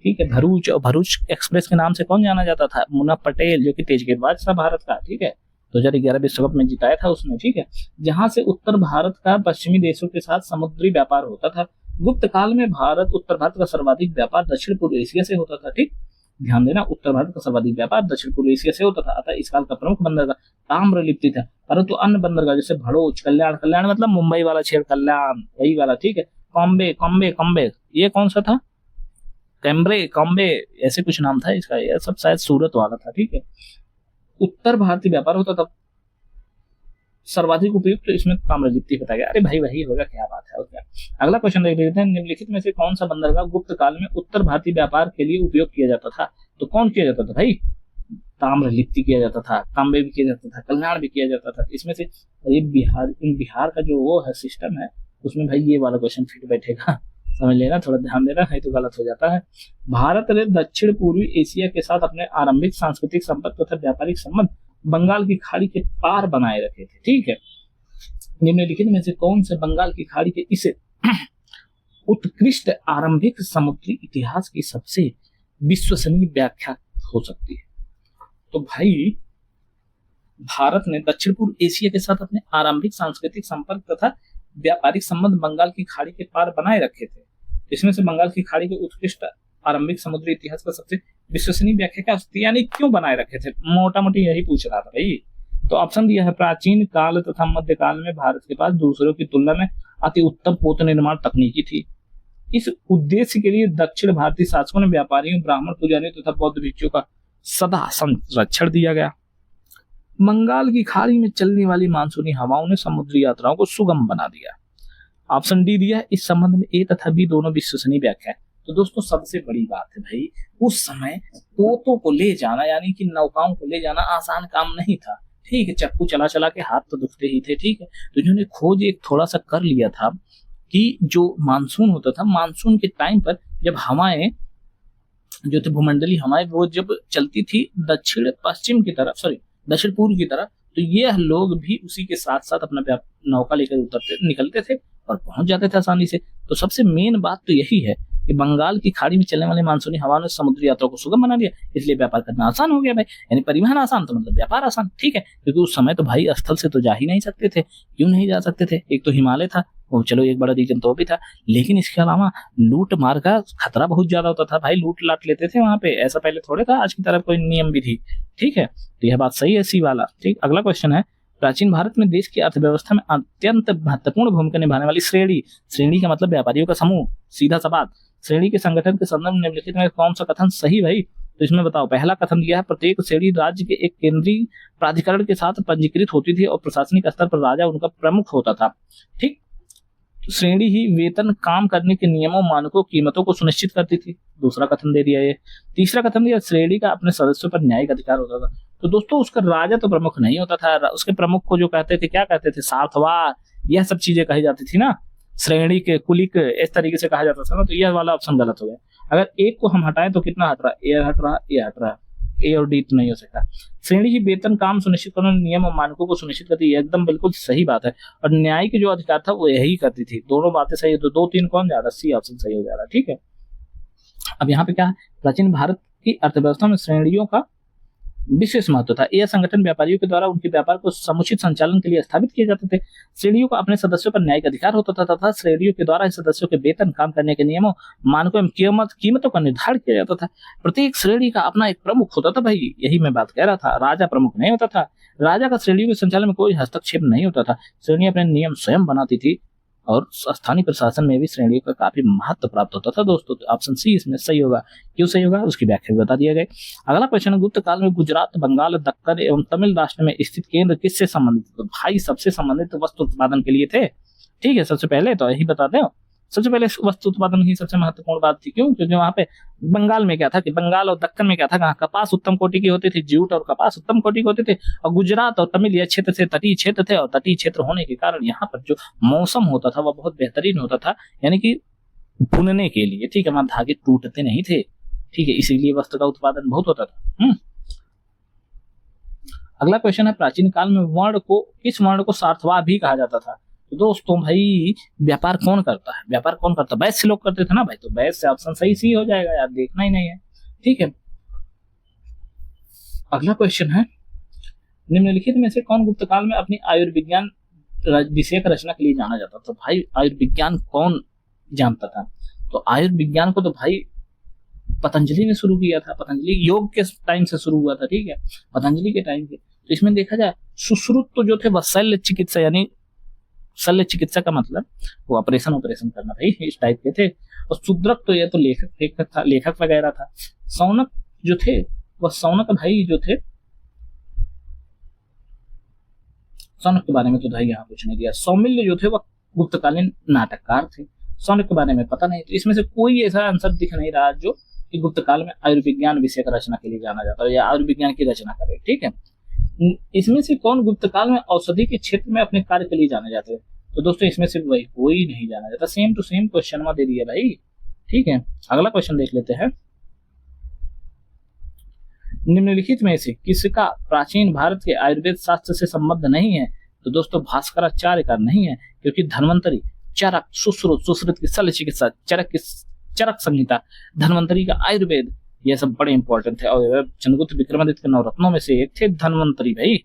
ठीक है, भरूच। और भरूच एक्सप्रेस के नाम से कौन जाना जाता था, मुन्ना पटेल, जो कि तेज गेंदबाज था भारत का, ठीक है, 2011 विश्व कप में जिताया था उसने, ठीक है। जहां से उत्तर भारत का पश्चिमी देशों के साथ समुद्री व्यापार होता था। गुप्त काल में उत्तर भारत का सर्वाधिक व्यापार दक्षिण पूर्व एशिया से होता था, ठीक, ध्यान देना, उत्तर भारत का सर्वाधिक व्यापार दक्षिण पूर्व एशिया से होता था। अतः इस काल का प्रमुख बंदरगाह ताम्रलिप्ति था, परंतु अन्य बंदरगाह जैसे भड़ोच, कल्याण, कल्याण मतलब मुंबई वाला शहर कल्याण, वही वाला, ठीक है, कॉम्बे, कॉम्बे, कॉम्बे, ये कौन सा था, कैम्ब्रे, कॉम्बे, ऐसे कुछ नाम था इसका, यह सब शायद सूरत वाला था, ठीक है। उत्तर भारतीय व्यापार होता था। सर्वाधिक उपयुक्त तो इसमें ताम्रलिप्ति बताया गया। अरे भाई वही होगा, क्या बात है, और क्या। अगला क्वेश्चन देख लेते हैं, निम्नलिखित में से कौन सा बंदरगाह गुप्त काल में उत्तर भारतीय व्यापार के लिए उपयोग किया जाता था। तो कौन किया जाता था भाई, ताम्रलिप्ति किया जाता था, तांबे भी किया जाता था, कल्याण भी किया जाता था। इसमें से ये बिहार का जो वो है सिस्टम है, उसमें भाई ये वाला क्वेश्चन फिट बैठेगा, समझ लेना, थोड़ा ध्यान देना, नहीं तो गलत हो जाता है। भारत ने दक्षिण पूर्वी एशिया के साथ अपने आरंभिक सांस्कृतिक संपर्क तथा व्यापारिक संबंध बंगाल की खाड़ी के पार बनाए रखे थे, ठीक है। निम्नलिखित में से कौन से बंगाल की खाड़ी के इसे उत्कृष्ट आरंभिक समुद्री इतिहास की सबसे विश्वसनीय व्याख्या हो सकती है। तो भाई भारत ने दक्षिण पूर्व एशिया के साथ अपने आरंभिक सांस्कृतिक संपर्क तथा व्यापारिक संबंध बंगाल की खाड़ी के पार बनाए रखे थे। इसमें से बंगाल की खाड़ी के उत्कृष्ट आरंभिक समुद्री इतिहास का सबसे विश्वसनीय व्याख्या क्या होती है, यानी क्यों बनाए रखे थे, मोटा मोटी यही पूछ रहा था भाई। तो ऑप्शन दिया है, प्राचीन काल तथा मध्य काल में भारत के पास दूसरों की तुलना में अति उत्तम पोत निर्माण तकनीकी थी। इस उद्देश्य के लिए दक्षिण भारतीय शासकों ने व्यापारियों, ब्राह्मण, पुजारियों तथा बौद्ध भिक्षुओं का सदा संरक्षण दिया गया। बंगाल की खाड़ी में चलने वाली मानसूनी हवाओं ने समुद्री यात्राओं को सुगम बना दिया। ऑप्शन डी दिया है, इस संबंध में ए तथा बी दोनों विश्वसनीय व्याख्या है। तो दोस्तों सबसे बड़ी बात है भाई, उस समय पोतों को ले जाना यानी कि नौकाओं को ले जाना आसान काम नहीं था, ठीक है, चप्पू चला चला के हाथ तो दुखते ही थे, ठीक है। तो इन्होंने खोज एक थोड़ा सा कर लिया था कि जो मानसून होता था, मानसून के टाइम पर जब हवाएं जो थे, भूमंडलीय हवाएं, वो जब चलती थी दक्षिण पश्चिम की तरफ, सॉरी दक्षिण पूर्व की तरफ, तो ये लोग भी उसी के साथ साथ अपना नौका लेकर निकलते थे और पहुंच जाते थे आसानी से। तो सबसे मेन बात तो यही है कि बंगाल की खाड़ी में चलने वाले मानसूनी हवा ने समुद्री यात्रा को सुगम बना दिया, इसलिए व्यापार करना आसान हो गया भाई। यानी परिवहन आसान तो मतलब व्यापार आसान, ठीक है, क्योंकि उस समय तो भाई स्थल से तो जा ही नहीं सकते थे। क्यों नहीं जा सकते थे, एक तो हिमालय था, वो चलो एक बड़ा रीजन तो भी था, लेकिन इसके अलावा लूट मार का खतरा बहुत ज्यादा होता था भाई, लूट लाट लेते थे वहां पे, ऐसा पहले थोड़े था आज की तरह कोई नियम विधि, ठीक है। तो यह बात सही है, सी वाला, ठीक। अगला क्वेश्चन है, प्राचीन भारत में देश की अर्थव्यवस्था में अत्यंत महत्वपूर्ण भूमिका निभाने वाली श्रेणी, श्रेणी का मतलब व्यापारियों का समूह, सीधा सा बात, श्रेणी के संगठन के संदर्भ में निम्नलिखित में कौन सा कथन सही भाई। तो इसमें बताओ, पहला कथन दिया है, प्रत्येक श्रेणी राज्य के एक केंद्रीय प्राधिकरण के साथ पंजीकृत होती थी और प्रशासनिक स्तर पर राजा उनका प्रमुख होता था, ठीक। श्रेणी ही वेतन, काम करने के नियमों, मानकों, कीमतों को सुनिश्चित करती थी, दूसरा कथन दे दिया ये। तीसरा कथन दिया, श्रेणी का अपने सदस्यों पर न्यायिक अधिकार होता था। तो दोस्तों उसका राजा तो प्रमुख नहीं होता था, उसके प्रमुख को जो कहते थे, क्या कहते थे, सार्थवार, यह सब चीजें कही जाती थी ना, श्रेणी के कुलिक, इस तरीके से कहा जाता था ना। तो यह वाला ऑप्शन गलत हो गया। अगर एक को हम हटाएं तो कितना हट रहा है, ए हट रहा, ए हट रहा, ए और डी तो नहीं हो सकता। श्रेणी ही वेतन, काम सुनिश्चित करना, नियम और मानकों को सुनिश्चित करती है, एकदम बिल्कुल सही बात है। और न्याय की जो अधिकार था वो यही करती थी, दोनों बातें सही है। तो 2 3 कौन जा रहा है, सी ऑप्शन सही हो जा रहा है, ठीक है। अब यहाँ पे क्या है, प्राचीन भारत की अर्थव्यवस्था में श्रेणियों का विशेष महत्व था। यह संगठन व्यापारियों के द्वारा उनके व्यापार को समुचित संचालन के लिए स्थापित किए जाते थे। श्रेणियों का अपने सदस्यों पर न्यायिक अधिकार होता था तथा श्रेणियों के द्वारा सदस्यों के वेतन, काम करने के नियमों, मानकों एवं कीमतों का निर्धारण किया जाता था। प्रत्येक श्रेणी का अपना एक प्रमुख होता था भाई, यही मैं बात कह रहा था, राजा प्रमुख नहीं होता था। राजा का श्रेणियों के संचालन में कोई हस्तक्षेप नहीं होता था। श्रेणी अपने नियम स्वयं बनाती थी और स्थानीय प्रशासन में भी श्रेणियों का काफी महत्व प्राप्त होता था। दोस्तों ऑप्शन सी इसमें सही होगा। क्यों सही होगा उसकी व्याख्या भी बता दिया गया। अगला क्वेश्चन है, गुप्त काल में गुजरात, बंगाल, दक्कन एवं तमिल राष्ट्र में स्थित केंद्र किससे संबंधित? तो भाई सबसे संबंधित वस्त्र उत्पादन के लिए थे, ठीक है। सबसे पहले तो यही बताते हो, सबसे पहले वस्त्र उत्पादन ही सबसे महत्वपूर्ण बात थी। क्यों? क्योंकि वहां पे बंगाल में क्या था कि बंगाल और दक्कन में क्या था, कपास उत्तम कोटि की होती थी, जूट और कपास उत्तम कोटि के होते थे, और गुजरात और तमिल ये क्षेत्र से तटीय क्षेत्र थे, और तटीय क्षेत्र होने के कारण यहाँ पर जो मौसम होता था वह बहुत बेहतरीन होता था, यानी कि बुनने के लिए, ठीक है, वहां धागे टूटते नहीं थे, ठीक है, इसीलिए वस्त्र का उत्पादन बहुत होता था। अगला क्वेश्चन है, प्राचीन काल में वर्ण को, किस वर्ण को सार्थवा भी कहा जाता था? तो दोस्तों भाई व्यापार कौन करता है? व्यापार कौन करता है? वैश्य लोग करते थे ना भाई, तो वैश्य से ऑप्शन सही सी हो जाएगा यार, देखना ही नहीं है, ठीक है। अगला क्वेश्चन है, निम्नलिखित में से कौन गुप्त काल में अपनी आयुर्विज्ञान विषय रचना के लिए जाना जाता? तो भाई आयुर्विज्ञान कौन जानता था? तो आयुर्विज्ञान को तो भाई पतंजलि ने शुरू किया था, पतंजलि योग के टाइम से शुरू हुआ था, ठीक है, पतंजलि के टाइम से। तो इसमें देखा जाए सुश्रुत तो जो थे वह शल्य चिकित्सा, यानी शल्य चिकित्सा का मतलब वो ऑपरेशन करना भाई, इस टाइप के थे। और शूद्रक तो ये तो लेखक था, लेखक वगैरह था। सौनक जो थे वह सौनक भाई जो थे, सौनक के बारे में तो भाई यहाँ कुछ नहीं दिया। सौमिल्य जो थे वह गुप्तकालीन नाटककार थे, सौनक के बारे में पता नहीं। तो इसमें से कोई ऐसा आंसर दिख नहीं रहा जो कि गुप्त काल में आयुर्विज्ञान विषय का रचना के लिए जाना जाता है या आयुर्विज्ञान की रचना करे, ठीक है। इसमें से कौन गुप्त काल में औषधि के क्षेत्र में अपने कार्य के लिए जाने जाते हैं? तो दोस्तों इसमें से वही कोई नहीं जाना जाता, सेम टू सेम क्वेश्चन में दे दिया भाई, ठीक है। अगला क्वेश्चन देख लेते हैं, निम्नलिखित में से किसका प्राचीन भारत के आयुर्वेद शास्त्र से संबंध नहीं है? तो दोस्तों भास्कराचार्य का नहीं है, क्योंकि धन्वंतरी, चरक, सुश्रुत की शल्य चिकित्सा, चरक की चरक संहिता, धन्वंतरी का आयुर्वेद, ये सब बड़े इंपॉर्टेंट थे। और चंद्रगुप्त विक्रमादित्य के नवरत्नों में से एक थे धन्वंतरी भाई,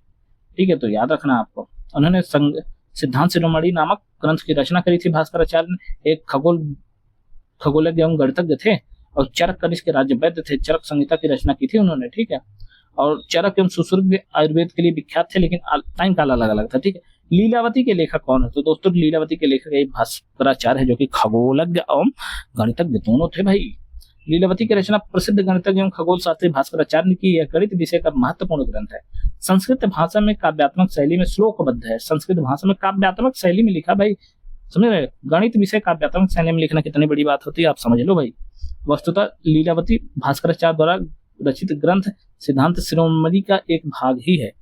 ठीक है, तो याद रखना आपको। उन्होंने सिद्धांत शिरोमणि नामक ग्रंथ की रचना करी थी भास्कराचार्य ने। एक खगोलज्ञ एवं गणितज्ञ थे, और चरक कनिष्क के राज्य वैद्य थे। चरक संहिता की रचना की थी उन्होंने, ठीक है। और चरक एवं सुश्रुत भी आयुर्वेद के लिए विख्यात थे, लेकिन टाइम काल अलग अलग था, ठीक है। लीलावती के लेखक कौन है? तो दोस्तों लीलावती के लेखक एक भास्कराचार्य है, जो कि खगोलज्ञ एवं गणितज्ञ दोनों थे भाई। लीलावती की रचना प्रसिद्ध गणितज्ञ एवं खगोल शास्त्री भास्कराचार्य ने की। यह गणित विषय का महत्वपूर्ण ग्रंथ है। संस्कृत भाषा में काव्यात्मक शैली में श्लोकबद्ध है। संस्कृत भाषा में काव्यात्मक शैली में लिखा भाई, समझ रहे? गणित विषय काव्यात्मक शैली में लिखना कितनी बड़ी बात होती है, आप समझ लो भाई। वस्तुतः लीलावती भास्कराचार्य द्वारा रचित ग्रंथ सिद्धांत शिरोमणि का एक भाग ही है,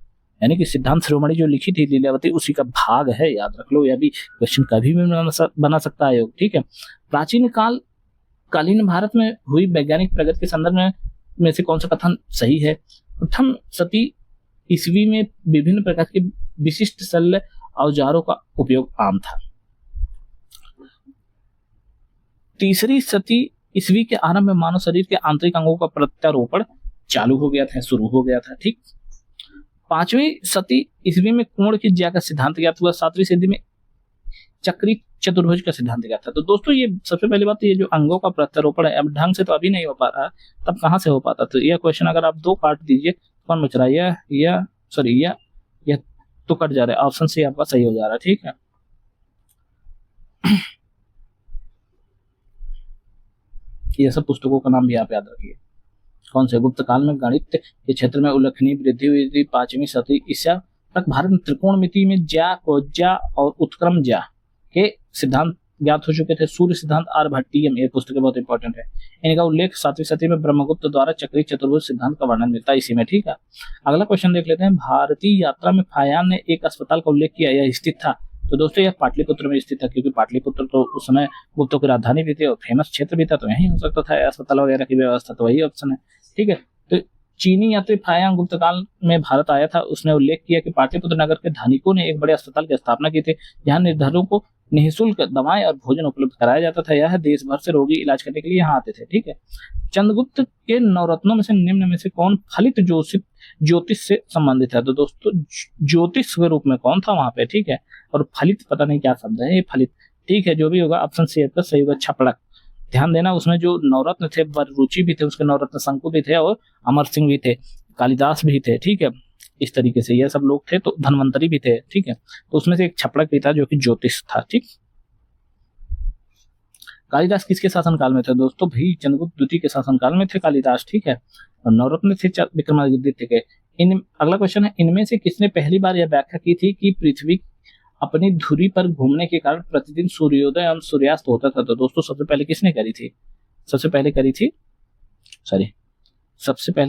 यानी कि सिद्धांत शिरोमणि जो लिखी थी लीलावती उसी का भाग है, याद रख लो। यह भी क्वेश्चन कभी भी बना सकता है योग, ठीक है। प्राचीन कालीन भारत में हुई वैज्ञानिक प्रगति के संदर्भ में से कौन सा कथन सही है? प्रथम शती ईस्वी में विभिन्न प्रकार के विशिष्ट शल्य औजारों का उपयोग आम था। तीसरी शती ईस्वी के आरंभ में मानव शरीर के आंतरिक अंगों का प्रत्यारोपण चालू हो गया था, शुरू हो गया था, ठीक। पांचवी शती ईस्वी में कोण की ज्या का सिद्धांत ज्ञात हुआ। सातवीं सदी में चक्री चतुर्भुज का सिद्धांत ज्ञात था। तो दोस्तों ये सबसे पहली बात, ये जो अंगों का प्रत्यारोपण है अब ढंग से तो अभी नहीं हो पा रहा, तब कहां से हो पाता? तो यह क्वेश्चन अगर आप दो काट दीजिए कौन बच रहा है? यह तो कट जा रहा है, ऑप्शन सी आपका सही हो जा रहा है, ठीक है। ये सब पुस्तकों का नाम भी आप याद रखिए। कौन से? गुप्त काल में गणित के क्षेत्र में उल्लेखनीय वृद्धि हुई थी। पांचवी शती ईसा तक भारत में त्रिकोणमिति में ज्या, कोज्या और उत्क्रम ज्या के सिद्धांत ज्ञात हो चुके थे। सूर्य सिद्धांत आर्यभट्टीयम, ये पुस्तकें बहुत इंपॉर्टेंट है। इनका उल्लेख 7वीं शती में ब्रह्मगुप्त द्वारा चक्री चतुर्भुज सिद्धांत का वर्णन मिलता है इसी में, ठीक है। अगला क्वेश्चन देख लेते हैं, भारतीय यात्रा में फायान ने एक अस्पताल का उल्लेख किया, यह स्थित था। तो दोस्तों यह पाटलिपुत्र में स्थित था, क्योंकि पाटलिपुत्र तो उस समय गुप्तों की राजधानी भी थी और फेमस क्षेत्र भी था, तो यही हो सकता था अस्पताल वगैरह की व्यवस्था, तो वही ऑप्शन है, ठीक है। तो चीनी यात्री फायान गुप्त काल में भारत आया था, उसने उल्लेख किया कि पाटलिपुत्र नगर के धनिकों ने एक बड़े अस्पताल की स्थापना की थी, जहां निर्धनों को निःशुल्क दवाएं और भोजन उपलब्ध कराया जाता था। यह देश भर से रोगी इलाज करने के लिए यहाँ आते थे, ठीक है। चंद्रगुप्त के नवरत्नों में से निम्न में से कौन फलित ज्योतिष से संबंधित है? तो दोस्तों ज्योतिष के रूप में कौन था वहां पे, ठीक है। और फलित पता नहीं क्या शब्द है ये, फलित, ठीक है, जो भी होगा ऑप्शन सी का सही होगा, छपड़क। ध्यान देना, उसमें जो नवरत्न थे रुचि भी थे, उसके नवरत्न शंकु भी थे, और अमर सिंह भी थे, कालिदास भी थे, ठीक है। इस तरीके से ये सब लोग थे, तो धन्वंतरी भी थे, ठीक है। तो उसमें से एक छपड़क भी था जो कि ज्योतिष था, ठीक। कालिदास किसके शासनकाल में थे? दोस्तों भाई चंद्रगुप्त द्वितीय के शासनकाल में थे कालिदास, ठीक है। और नवरत्न थे विक्रमादित्य के। अगला क्वेश्चन है, इनमें से किसने पहली बार यह व्याख्या की थी कि पृथ्वी अपनी धुरी पर घूमने के कारण प्रतिदिन सूर्योदय एवं सूर्यास्त होता था। तो दोस्तों सबसे पहले किसने करी थी? सबसे पहले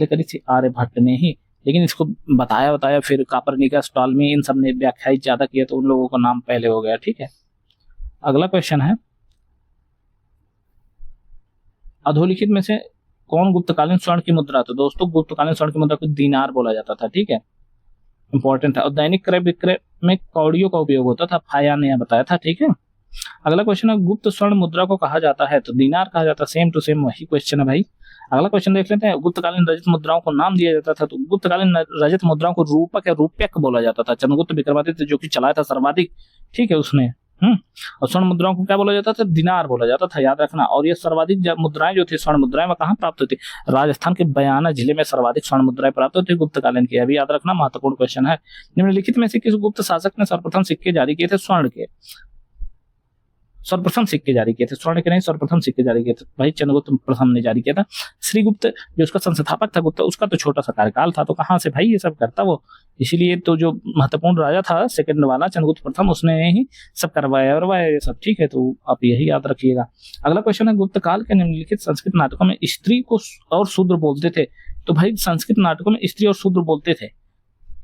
करी थी आर्यभट्ट ने ही। लेकिन इसको बताया फिर कापरनिकस, टॉलमी, इन सब ने व्याख्यायित ज्यादा किया तो उन लोगों का नाम पहले हो गया। ठीक है, अगला क्वेश्चन है, अधोलिखित में से कौन गुप्तकालीन स्वर्ण की मुद्रा? तो दोस्तों गुप्तकालीन स्वर्ण की मुद्रा को दीनार बोला जाता था। ठीक है, इंपॉर्टेंट था। और दैनिक क्रय विक्रय में कौड़ियों का उपयोग होता था, फायान ने यह बताया था। ठीक है, अगला क्वेश्चन है, गुप्त स्वर्ण मुद्रा को कहा जाता है? तो दीनार कहा जाता है। सेम टू सेम वही क्वेश्चन है भाई। अगला क्वेश्चन देख लेते हैं, गुप्तकालीन रजत मुद्राओं को नाम दिया जाता था? तो गुप्तकालीन रजत मुद्राओं को रूपक या रूप्यक बोला जाता था। चंद्रगुप्त विक्रमादित्य जो कि चलाया था सर्वाधिक, ठीक है, उसने। और स्वर्ण मुद्राओं को क्या बोला जाता था? दिनार बोला जाता था, याद रखना। और ये सर्वाधिक मुद्राएं जो थी, स्वर्ण मुद्राएं, वह कहाँ प्राप्त होती? राजस्थान के बयाना जिले में सर्वाधिक स्वर्ण मुद्राएं प्राप्त होती गुप्तकालीन की। अभी याद रखना, महत्वपूर्ण क्वेश्चन है। निम्नलिखित में से किस गुप्त शासक ने सर्वप्रथम सिक्के जारी किए थे स्वर्ण के? सर्वप्रथम सिक्के जारी किए थे, स्वर्ण के नहीं, सर्वप्रथम सिक्के जारी किए थे भाई चंद्रगुप्त प्रथम ने जारी किया था। श्रीगुप्त जो उसका संस्थापक था गुप्त, उसका तो छोटा सा कार्यकाल था, तो कहाँ से भाई ये सब करता वो? इसीलिए तो जो महत्वपूर्ण राजा था सेकंड वाला चंद्रगुप्त प्रथम, उसने ही सब करवाया ये सब। ठीक है, तो आप यही याद रखिएगा। अगला क्वेश्चन है, गुप्त काल के निम्नलिखित संस्कृत नाटकों में स्त्री को और शूद्र बोलते थे? तो भाई संस्कृत नाटकों में स्त्री और शूद्र बोलते थे,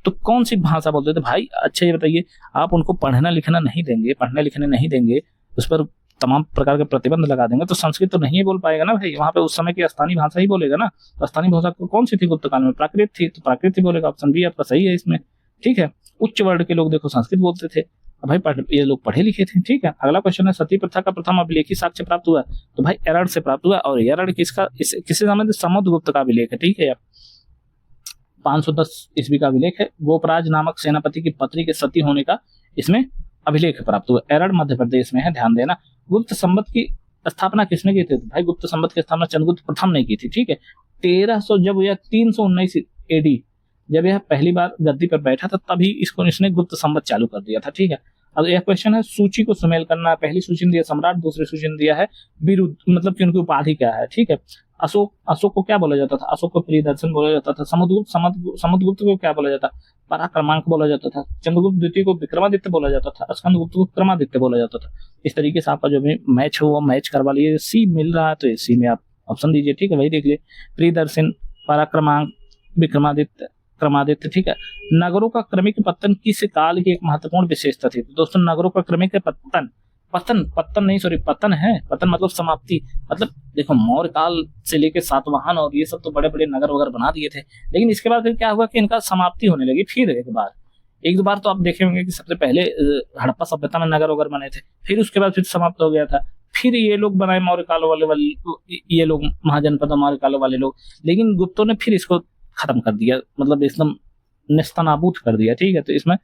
तो कौन सी भाषा बोलते थे भाई? अच्छा ये बताइए, आप उनको पढ़ना लिखना नहीं देंगे, उस पर तमाम प्रकार के प्रतिबंध लगा देंगे, तो संस्कृत तो नहीं बोल पाएगा ना भाई। वहां पे उस समय की स्थानीय भाषा ही बोलेगा ना। तो स्थानीय भाषा कौन सी थी गुप्त काल में? प्राकृत थी, तो प्राकृत ही बोलेगा। ऑप्शन बी आपका सही है इसमें। ठीक है, उच्च वर्ण के लोग देखो संस्कृत बोलते थे, भाई ये लोग पढ़े लिखे थे। ठीक है, अगला क्वेश्चन है, सती प्रथा का प्रथम अभिलेखी साक्ष्य प्राप्त हुआ? तो भाई एरड़ से प्राप्त हुआ। और एरड़ किसका? किससे संबंधित? समुद्रगुप्त का अभिलेख है। ठीक है, 510 ईस्वी का अभिलेख है। गोपराज नामक सेनापति की पत्नी के सती होने का इसमें अभिलेख प्राप्त हुआ। एरड़ मध्य प्रदेश में है, ध्यान देना। गुप्त संवत की स्थापना किसने की थी? भाई गुप्त संवत की स्थापना चंद्रगुप्त प्रथम ने की थी। ठीक है, 1300 जब यह 319 एडी जब यह पहली बार गद्दी पर बैठा था, तभी इसने गुप्त संवत चालू कर दिया था। ठीक है, अब यह क्वेश्चन है, सूची को सुमेल करना। पहली सूची दिया सम्राट, दूसरी सूची दिया है विरुद्ध, मतलब कि उनकी उपाधि क्या है। ठीक है, अशोक को क्या बोला जाता था? अशोक को प्रियदर्शन बोला जाता था। समुद्रगुप्त को क्या बोला जाता? पराक्रमांक बोला जाता था। चंद्रगुप्त द्वितीय को विक्रमादित्य बोला जाता था। स्कंदगुप्त को विक्रमादित्य बोला जाता था। इस तरीके से आपका जो भी मैच हो वो मैच करवा लिए। सी मिल रहा है तो सी में आप ऑप्शन दीजिए। ठीक है, वही देख लिए, प्रियदर्शन, पराक्रमांक, विक्रमादित्य, क्रमादित्य। ठीक है, नगरों का क्रमिक पतन किस काल की एक महत्वपूर्ण विशेषता थी? तो दोस्तों नगरों का क्रमिक पतन है। पतन मतलब समाप्ति। मतलब देखो मौर्य काल से लेके सातवाहन और ये सब तो बड़े बड़े नगर वगैरह बना दिए थे, लेकिन इसके बाद फिर क्या हुआ कि इनका समाप्ति होने लगी। फिर एक दो बार तो आप देखे होंगे कि सबसे पहले हड़प्पा सभ्यता में नगर वगैरह बने थे, फिर उसके बाद फिर समाप्त हो गया था। फिर ये लोग बनाए मौर्य काल वाले ये लोग महाजनपद मौर्य काल वाले लोग, लेकिन गुप्तों ने फिर इसको खत्म कर दिया, मतलब एकदम नेस्तनाबूद कर दिया। ठीक है, तो इसमें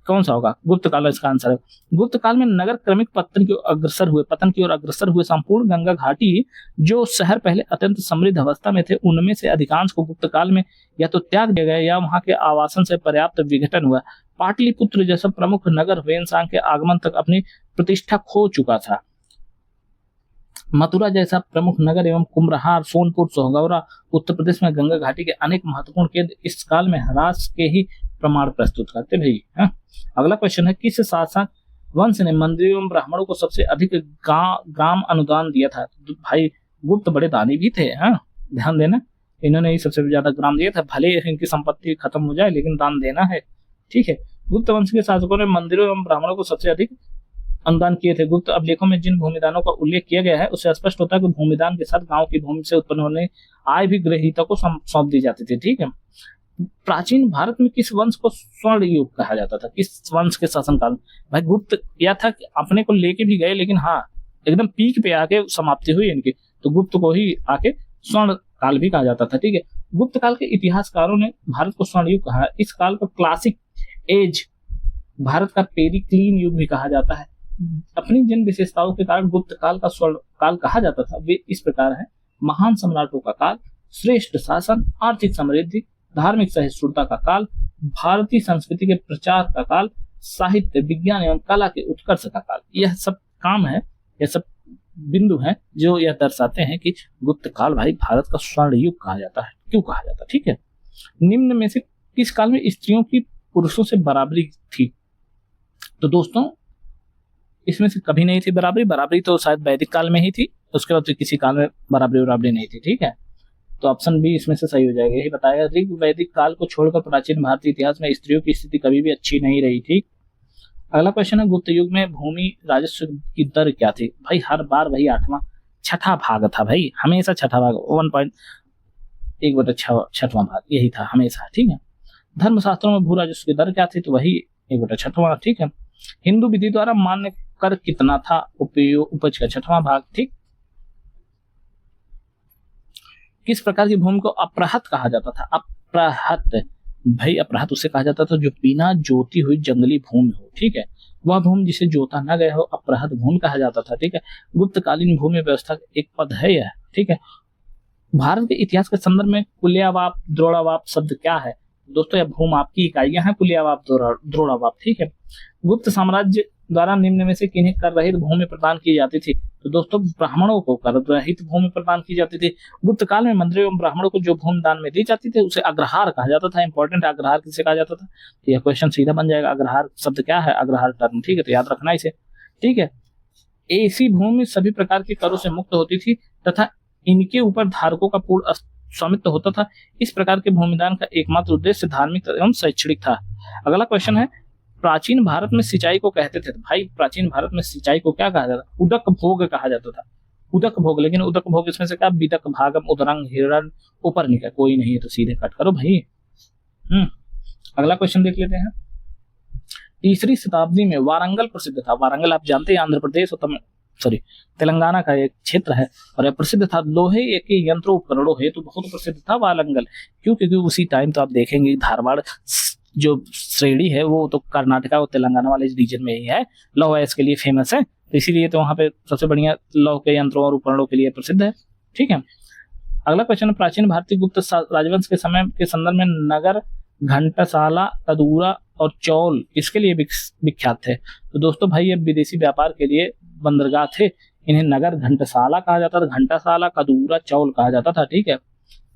कौन सा होगा? गुप्त काल इसका आंसर है। गुप्त काल में नगर क्रमिक पतन की ओर अग्रसर हुए। संपूर्ण गंगा घाटी जो शहर पहले अत्यंत समृद्ध अवस्था में थे, उनमें से अधिकांश को गुप्त काल में या तो त्याग दिया गया या वहां के आवासन से पर्याप्त विघटन हुआ। पाटलिपुत्र जैसा प्रमुख नगर हुएनसांग के आगमन तक अपनी प्रतिष्ठा खो चुका था। मथुरा जैसा प्रमुख नगर एवं कुम्भरहार, सोनपुर, सोहगौरा उत्तर प्रदेश में गंगा घाटी के अनेक महत्वपूर्ण केंद्र इस काल में ह्रास के ही प्रमाण प्रस्तुत करते भाई। अगला क्वेश्चन है, किस शासक वंश ने मंदिरों एवं ब्राह्मणों को सबसे अधिक ग्राम अनुदान दिया था? तो भाई गुप्त बड़े दानी भी थे। ध्यान देना, इन्होंने ही सबसे ज्यादा ग्राम दिया था। भले इनकी संपत्ति खत्म हो जाए लेकिन दान देना है। ठीक है, गुप्त वंश के शासकों ने मंदिरों एवं ब्राह्मणों को सबसे अधिक अनुदान किए थे। गुप्त अभिलेखों में जिन भूमिदानों का उल्लेख किया गया है उससे स्पष्ट होता है कि भूमिदान के साथ गांव की भूमि से उत्पन्न होने आय भी गृहीता को सौंप दी जाती थी। ठीक है, प्राचीन भारत में किस वंश को स्वर्ण युग कहा जाता था? किस वंश के शासनकाल में? भाई गुप्त यह था कि अपने को लेके भी गए, लेकिन हाँ एकदम पीक पे आके समाप्ति हुई इनकी, तो गुप्त को ही आके स्वर्ण काल भी कहा जाता था। ठीक है, गुप्त काल के इतिहासकारों ने भारत को स्वर्ण युग कहा। इस काल को क्लासिक एज, भारत का पेरिक्लीन युग भी कहा जाता है। अपनी जिन विशेषताओं के कारण गुप्त काल का स्वर्ण काल कहा जाता था वे इस प्रकार है: महान सम्राटों का काल, श्रेष्ठ शासन, आर्थिक समृद्धि, धार्मिक सहिष्णुता का काल, भारतीय संस्कृति के प्रचार का काल, साहित्य, विज्ञान एवं कला के उत्कर्ष का काल। यह सब काम है, यह सब बिंदु हैं जो यह दर्शाते हैं कि गुप्त काल भाई भारत का स्वर्ण युग कहा जाता है। क्यों कहा जाता है? ठीक है, निम्न में से किस काल में स्त्रियों की पुरुषों से बराबरी थी? तो दोस्तों इसमें से कभी नहीं थी बराबरी, बराबरी तो शायद वैदिक काल में ही थी, उसके बाद किसी काल में बराबरी नहीं थी। ठीक है, तो ऑप्शन बी इसमें से सही हो जाएगा। यही बताया ऋग वैदिक काल को छोड़कर प्राचीन भारतीय इतिहास में स्त्रियों की स्थिति कभी भी अच्छी नहीं रही थी। अगला क्वेश्चन है, गुप्त युग में भूमि राजस्व की दर क्या थी? भाई हर बार वही छठा भाग था भाई, हमेशा छठा भाग, 1.1/6वां भाग यही था हमेशा। ठीक है, धर्मशास्त्रों में भू राजस्व की दर क्या थी? तो वही 1/6वां। ठीक है, हिंदू विधि द्वारा मान्य कर कितना था? उपज का 6वां भाग। ठीक, किस प्रकार की भूमि को अप्रहत कहा जाता था? अप्रहत, भाई अपराध उसे कहा जाता था जो बिना जोती हुई जंगली भूमि हो। ठीक है, वह भूमि जिसे जोता न गया हो अपराध भूमि कहा जाता था। ठीक है, गुप्तकालीन भूमि व्यवस्था एक पद है यह। ठीक है, भारत के इतिहास के संदर्भ में कुलियावाप द्रोणावाप शब्द क्या है? दोस्तों यह भूमाप की इकाइयां हैं, कुलियावाप द्रोणावाप। ठीक है, गुप्त साम्राज्य द्वारा निम्न में से किन्हें कर रहित भूमि प्रदान की जाती थी? तो दोस्तों ब्राह्मणों को कर रहित भूमि प्रदान की जाती थी। गुप्त काल में मंत्रियों एवं ब्राह्मणों को जो भूमि दान में दी जाती थी उसे अग्रहार कहा जाता था। इंपॉर्टेंट, अग्रहार किसे कहा जाता था? तो यह क्वेश्चन सीधा बन जाएगा, अग्रहार शब्द क्या है? अग्रहार टर्म। ठीक है, तो याद रखना इसे। ठीक है, ऐसी भूमि सभी प्रकार के करों से मुक्त होती थी तथा इनके ऊपर धारकों का पूर्ण स्वामित्व होता था। इस प्रकार के भूमिदान का एकमात्र उद्देश्य धार्मिक एवं शैक्षणिक था। अगला क्वेश्चन है, प्राचीन भारत में सिंचाई को कहते थे? भाई प्राचीन भारत में सिंचाई को क्या कहा जाता? उदक भोग कहा जाता था। उदक भोग, लेकिन उदक भोग इसमें से क्या? विदक भागम उदरंग हिरण ऊपर निकल, कोई नहीं है तो सीधे कट करो भाई। अगला क्वेश्चन देख लेते हैं। तीसरी शताब्दी में वारंगल प्रसिद्ध था। वारंगल आप जानते हैं आंध्र प्रदेश और तेलंगाना का एक क्षेत्र है और यह प्रसिद्ध था लोहे के यंत्रों उपकरणों हेतु बहुत प्रसिद्ध था वारंगल। क्यों? क्योंकि उसी टाइम तो आप देखेंगे धारवाड़ जो श्रेणी है वो तो कर्नाटका और तेलंगाना वाले रीजन में ही है, लौह इसके लिए फेमस है, तो इसीलिए तो वहां पे सबसे बढ़िया लौह के यंत्रों और उपकरणों के लिए प्रसिद्ध है। ठीक है, अगला क्वेश्चन, प्राचीन भारतीय गुप्त राजवंश के समय के संदर्भ में नगर, घंटासाला, कदूरा और चौल इसके लिए विख्यात थे? तो दोस्तों भाई ये विदेशी व्यापार के लिए बंदरगाह थे, इन्हें नगर घंटासाला कहा जाता था, घंटासाला, कदूरा, चौल कहा जाता था। ठीक है,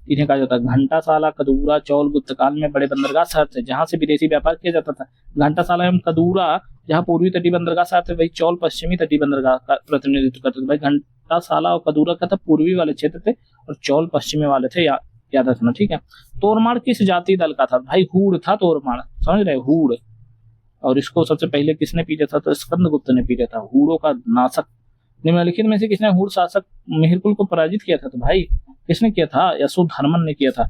इन्हें कहा जाता है घंटासाला, कदूरा, चौल गुप्त काल में बड़े बंदरगाह शहर थे जहां से विदेशी व्यापार किया जाता था। घंटासाला एवं कदूरा जहां पूर्वी तटीय बंदरगाह शहर थे, वही चौल पश्चिमी तटीय बंदरगाह का प्रतिनिधित्व करते थे। भाई घंटासाला और कदूरा का था पूर्वी वाले क्षेत्र थे और चौल पश्चिमी वाले थे, याद रखना। ठीक है, तोरमाड़ किस जाति दल का था? भाई हूड़ था तोरमाड़, समझ रहे? हूड़, और इसको सबसे पहले किसने पीटा था? तो स्कंदगुप्त ने पीटा था। हूड़ों का नाशक निम्नलिखित में से किसने हूड़ शासक मिहिरकुल को पराजित किया था? तो भाई किसने किया था? यशोधर्मन ने किया था।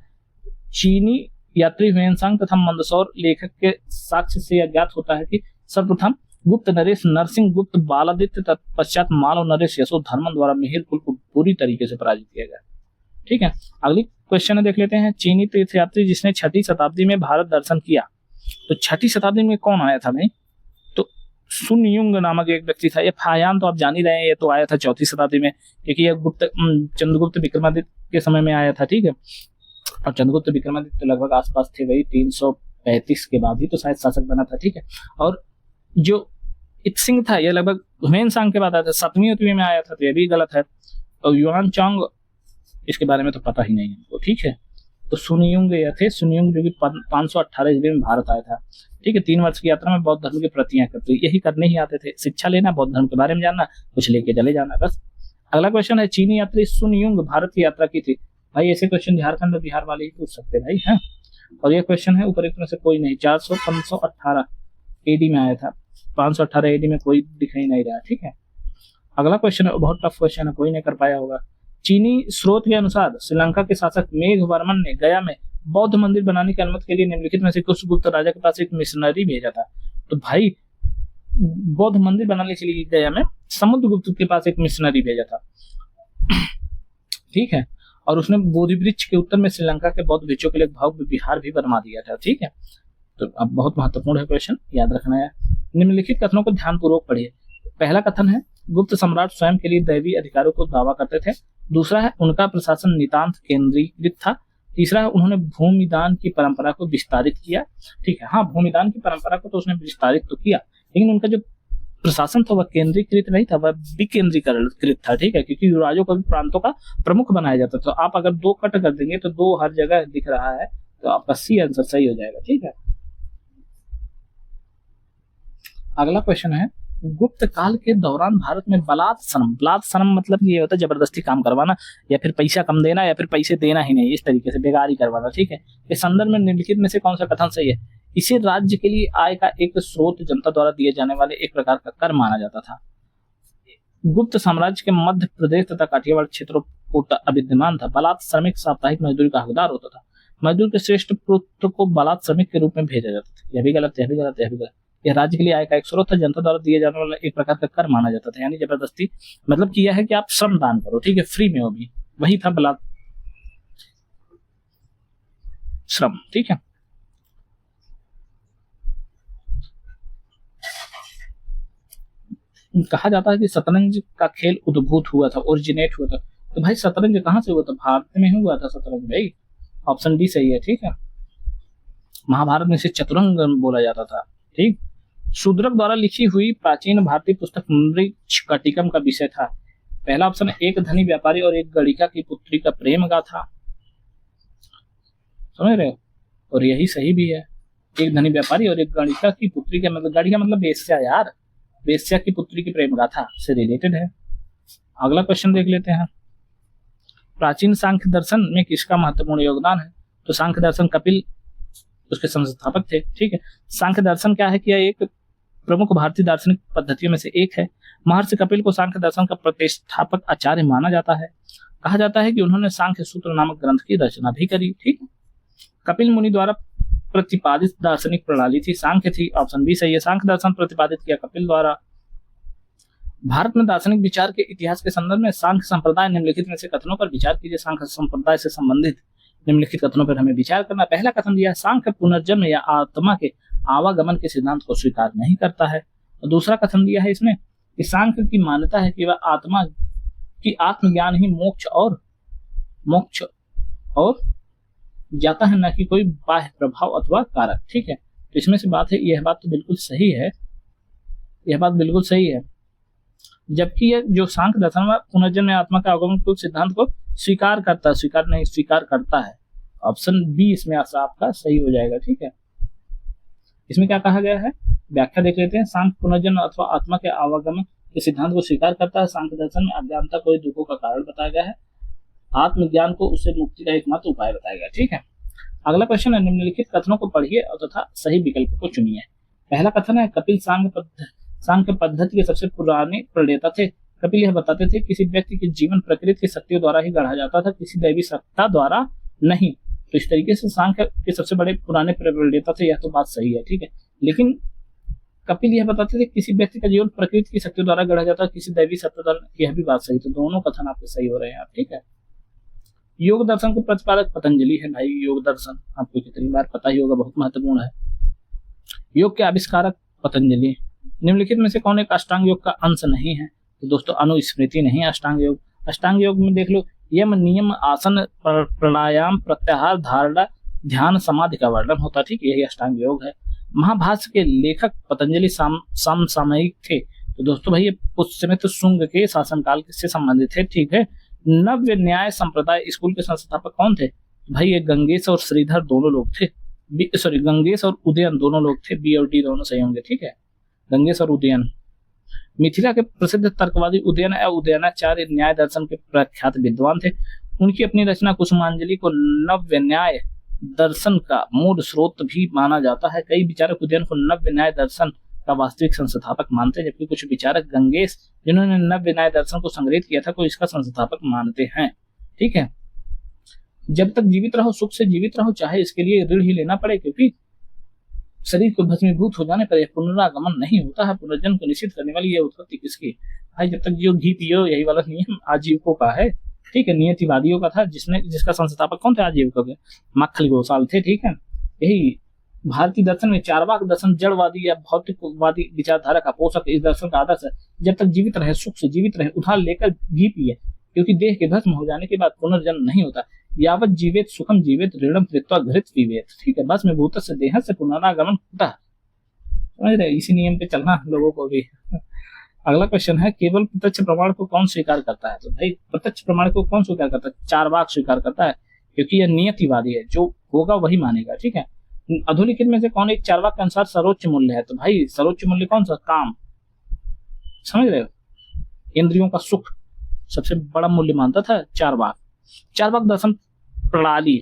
चीनी यात्री हुएनसांग तथा मंदसौर लेखक के साक्ष्य से यह ज्ञात होता है कि सर्वप्रथम गुप्त नरेश नरसिंह गुप्त बालादित्य तत्पश्चात मालव नरेश यशोधर्मन द्वारा मिहिरकुल को पूरी तरीके से पराजित किया गया। ठीक है, अगली क्वेश्चन देख लेते हैं। चीनी तीर्थयात्री जिसने 6ठी शताब्दी में भारत दर्शन किया, तो 6ठी शताब्दी में कौन आया था भाई? तो सुनयुंग नामक एक व्यक्ति था। ये फायान तो आप जान ही रहे हैं, ये तो आया था 4ठी शताब्दी में, क्योंकि ये चंद्रगुप्त विक्रमादित्य के समय में आया था। ठीक है, और चंद्रगुप्त विक्रमादित्य तो लगभग आसपास थे वही 335 के बाद ही तो शायद शासक बना था। ठीक है, और जो इत्सिंग था ये लगभग हुएनसांग के बाद आया था, 7वीं में आया था, तो ये भी गलत है। और युआन चांग इसके बारे में तो पता ही नहीं है। ठीक है, तो सुनयुंग ये थे, सुनयुंग जो कि 518 ईस्वी में भारत आया था। ठीक है, 3 वर्ष की यात्रा में बौद्ध धर्म की प्रतियां करते, यही करने ही आते थे, शिक्षा लेना, बौद्ध धर्म के बारे में जानना, कुछ लेके चले जाना बस। अगला क्वेश्चन है, चीनी यात्री सुनयुंग भारत की यात्रा की थी। भाई ऐसे क्वेश्चन झारखंड और बिहार वाले ही पूछ सकते भाई हैं। और ये क्वेश्चन है ऊपर में से कोई नहीं, 518 एडी में आया था, 518 एडी में कोई दिखाई नहीं रहा। ठीक है, अगला क्वेश्चन है, बहुत टफ क्वेश्चन है, कोई नहीं कर पाया होगा। चीनी स्रोत के अनुसार श्रीलंका के शासक मेघवर्मन ने गया में बौद्ध मंदिर बनाने की अनुमति के लिए निम्नलिखित में से कुछ गुप्त राजा के पास एक मिशनरी भेजा था? तो भाई बौद्ध मंदिर बनाने के लिए गया में समुद्रगुप्त के पास एक मिशनरी भेजा था। ठीक है, और उसने बोधि वृक्ष के उत्तर में श्रीलंका के बौद्ध भिक्षुओं के लिए भव्य विहार भी बनवा दिया था। ठीक है, तो अब बहुत महत्वपूर्ण है क्वेश्चन, याद रखना है। निम्नलिखित कथनों को ध्यानपूर्वक पढ़िए। पहला कथन है, गुप्त सम्राट स्वयं के लिए दैवी अधिकारों को दावा करते थे। दूसरा है, उनका प्रशासन नितांत केंद्रीकृत था। तीसरा है, उन्होंने भूमिदान की परंपरा को विस्तारित किया। ठीक है, हाँ भूमिदान की परंपरा को तो उसने विस्तारित तो किया, लेकिन उनका जो प्रशासन था वह केंद्रीकृत नहीं था, वह विकेंद्रीकृत था। ठीक है, क्योंकि युवराजों को भी प्रांतों का प्रमुख बनाया जाता था। तो आप अगर 2 कट कर देंगे तो 2 हर जगह दिख रहा है, तो आपका सी आंसर सही हो जाएगा। ठीक है, अगला क्वेश्चन है, गुप्त काल के दौरान भारत में बलात् श्रम मतलब ये होता है जबरदस्ती काम करवाना, या फिर पैसा कम देना, या फिर पैसे देना ही नहीं, इस तरीके से बेगारी करवाना, ठीक है। इस संदर्भ में निम्नलिखित में से कौन सा कथन सही है? इसे राज्य के लिए आय का एक स्रोत जनता द्वारा दिए जाने वाले एक प्रकार का कर माना जाता था। गुप्त साम्राज्य के मध्य प्रदेश तथा काठियावाड़ क्षेत्रों कोटा अविद्यमान था। बलात् श्रमिक साप्ताहिक मजदूरी का हकदार होता था। मजदूर के श्रेष्ठ पुत्र को बलात् श्रमिक के रूप में भेजा जाता था। यह भी गलत, यह भी गलत, यह भी गलत। यह राज्य के लिए आय का एक स्रोत था, जनता द्वारा दिए जाने वाला एक प्रकार का कर माना जाता था, यानी जबरदस्ती मतलब किया है कि आप श्रम दान करो, ठीक है, फ्री में हो भी, वही था बलात् श्रम, ठीक है। कहा जाता है कि शतरंज का खेल उद्भूत हुआ था, ओरिजिनेट हुआ था। तो भाई शतरंज कहाँ से हुआ था? भारत में ही हुआ था शतरंज भाई, ऑप्शन डी सही है, ठीक है। महाभारत में इसे चतुरंग बोला जाता था, ठीक। शूद्रक द्वारा लिखी हुई प्राचीन भारतीय पुस्तक मृच्छकटिकम का विषय था। पहला ऑप्शन, एक धनी व्यापारी और एक गणिका की पुत्री का प्रेम गाथा, समझ रहे हो, और यही सही भी है। एक धनी व्यापारी और एक गणिका की पुत्री का मतलब, गणिका मतलब वेश्या यार, वेश्या की पुत्री की प्रेम गाथा से रिलेटेड है। अगला क्वेश्चन देख लेते हैं, प्राचीन सांख्य दर्शन में किसका महत्वपूर्ण योगदान है? तो सांख्य दर्शन कपिल उसके संस्थापक थे, ठीक है। सांख्य दर्शन क्या है कि यह एक प्रमुख भारतीय दार्शनिक पद्धतियों में से एक है। महर्षि कपिल को सांख्य दर्शन का प्रतिष्ठापक आचार्य माना जाता है। कहा जाता है कि उन्होंने सांख्य सूत्र नामक ग्रंथ की रचना भी करी, ठीक है। कपिल मुनि द्वारा प्रतिपादित दार्शनिक प्रणाली थी सांख्य थी, ऑप्शन बी सही है। सांख्य दर्शन प्रतिपादित किया कपिल द्वारा। भारत में दार्शनिक विचार के इतिहास के संदर्भ में सांख्य संप्रदाय निम्नलिखित में से कथनों पर विचार कीजिए। सांख्य संप्रदाय से संबंधित निम्नलिखित कथनों पर हमें विचार करना। पहला कथन दिया है, सांख्य पुनर्जन्म या आत्मा के आवागमन के सिद्धांत को स्वीकार नहीं करता है। और दूसरा कथन दिया है इसमें कि सांख्य की मान्यता है कि वह आत्मा की आत्मज्ञान ही मोक्ष और जाता है, न कि कोई बाह्य प्रभाव अथवा कारक, ठीक है। तो इसमें से बात है, यह बात तो बिल्कुल सही है, यह बात बिल्कुल सही है। जबकि यह जो सांख्य दर्शन में पुनर्जन्म आत्मा का आगमन के सिद्धांत को स्वीकार करता है, स्वीकार करता है। ऑप्शन बी इसमें आपका सही हो जाएगा, ठीक है। इसमें क्या कहा गया है, व्याख्या देख लेते हैं। सांख्य पुनर्जन्म अथवा आत्मा के आवागमन के सिद्धांत को स्वीकार करता है। सांख्य दर्शन में अज्ञानता को दुखों का कारण बताया गया है, आत्मज्ञान को उससे मुक्ति का एकमात्र उपाय बताया गया, ठीक है। अगला क्वेश्चन है, निम्नलिखित कथनों को पढ़िए और तथा सही विकल्प को चुनिए। पहला कथन है, कपिल सांख्य पद्धति के सबसे पुराने प्रणेता थे। कपिल यह बताते थे किसी व्यक्ति के जीवन प्रकृति की शक्तियों द्वारा ही गढ़ा जाता था, किसी दैवी सत्ता द्वारा नहीं। तो इस तरीके से सांख्य के सबसे बड़े पुराने प्रणेता थे, यह तो बात सही है, ठीक है। लेकिन कपिल यह बताते थे किसी व्यक्ति का जीवन प्रकृति की शक्तियों द्वारा गढ़ा जाता है, किसी दैवी सत्ता द्वारा, यह भी बात सही। तो दोनों कथन आपके सही हो रहे हैं, ठीक है। योग दर्शन के प्रतिपादक पतंजलि है भाई। योग दर्शन आपको कितनी बार पता ही होगा, बहुत महत्वपूर्ण है। योग के आविष्कारक पतंजलि। निम्नलिखित में से कौन एक अष्टांग योग का अंश नहीं है? तो दोस्तों अनुस्मृति नहीं है अष्टांग योग। अष्टांग योग में देख लो, यम नियम आसन प्राणायाम प्रत्याहार धारणा ध्यान समाधि का वर्णन होता है, ठीक है, यही अष्टांग योग है। महाभाष्य के लेखक पतंजलि समसामयिक थे। तो दोस्तों भाई ये पुष्यमित्र शुंग के शासनकाल से संबंधित है, ठीक है। नव्य न्याय संप्रदाय स्कूल के संस्थापक कौन थे? भाई ये गंगेश और श्रीधर दोनों लोग थे, गंगेश और उदयन दोनों लोग थे, बी और डी दोनों सही होंगे, ठीक है, गंगेश और उदयन। मिथिला के प्रसिद्ध तर्कवादी उदयन या उदयनाचार्य न्याय दर्शन के प्रख्यात विद्वान थे। उनकी अपनी रचना कुसुमांजलि को नव्य न्याय दर्शन का मूल स्रोत भी माना जाता है। कई विचारक उदयन को नव्य न्याय दर्शन का वास्तविक संस्थापक मानते हैं, जबकि कुछ विचारक गंगेश जिन्होंने नव्य न्याय दर्शन को संग्रहित किया था को इसका संस्थापक मानते हैं, ठीक है। जब तक जीवित रहो सुख से जीवित रहो, चाहे इसके लिए ऋण ही लेना पड़े, क्योंकि शरीर को भस्मीभूत हो जाने पर यह पुनरागमन नहीं होता है। पुनर्जन्म को निश्चित करने वाली यह उत्पत्ति किसकी? भाई जब तक जियो घी पियो, यही वाला नियम आजीविकों का है, ठीक है, नियतिवादियों का था, जिसका संस्थापक कौन थे? आजीविकों के मक्खल गोसाल थे, ठीक है। यही भारतीय दर्शन में चार्वाक दर्शन जड़वादी या भौतिकवादी विचारधारा का पोषक इस दर्शन का आदर्श है। जब तक जीवित रहे सुख से जीवित रहे, उधार लेकर घी पिए, क्योंकि देह के भस्म हो जाने के बाद पुनर्जन्म नहीं होता। यावत जीवेत सुखम जीवेत ऋणम कृत्वा घृत पीवेत, ठीक है, बस में भूत से देह से पुनरागमन होता, समझ रहे, इसी नियम पे चलना लोगों को भी। अगला क्वेश्चन है, केवल प्रत्यक्ष प्रमाण को कौन स्वीकार करता है? तो भाई प्रत्यक्ष प्रमाण को कौन स्वीकार करता है? चार्वाक स्वीकार करता है, क्योंकि यह नियतिवादी है, जो होगा वही मानेगा, ठीक है। अधोलिखित में से कौन एक चार्वाक के अनुसार सर्वोच्च मूल्य है? तो भाई सर्वोच्च मूल्य कौन सा? काम, समझ रहे हो? इंद्रियों का सुख सबसे बड़ा मूल्य मानता था चार्वाक। चार्वाक दर्शन प्रणाली,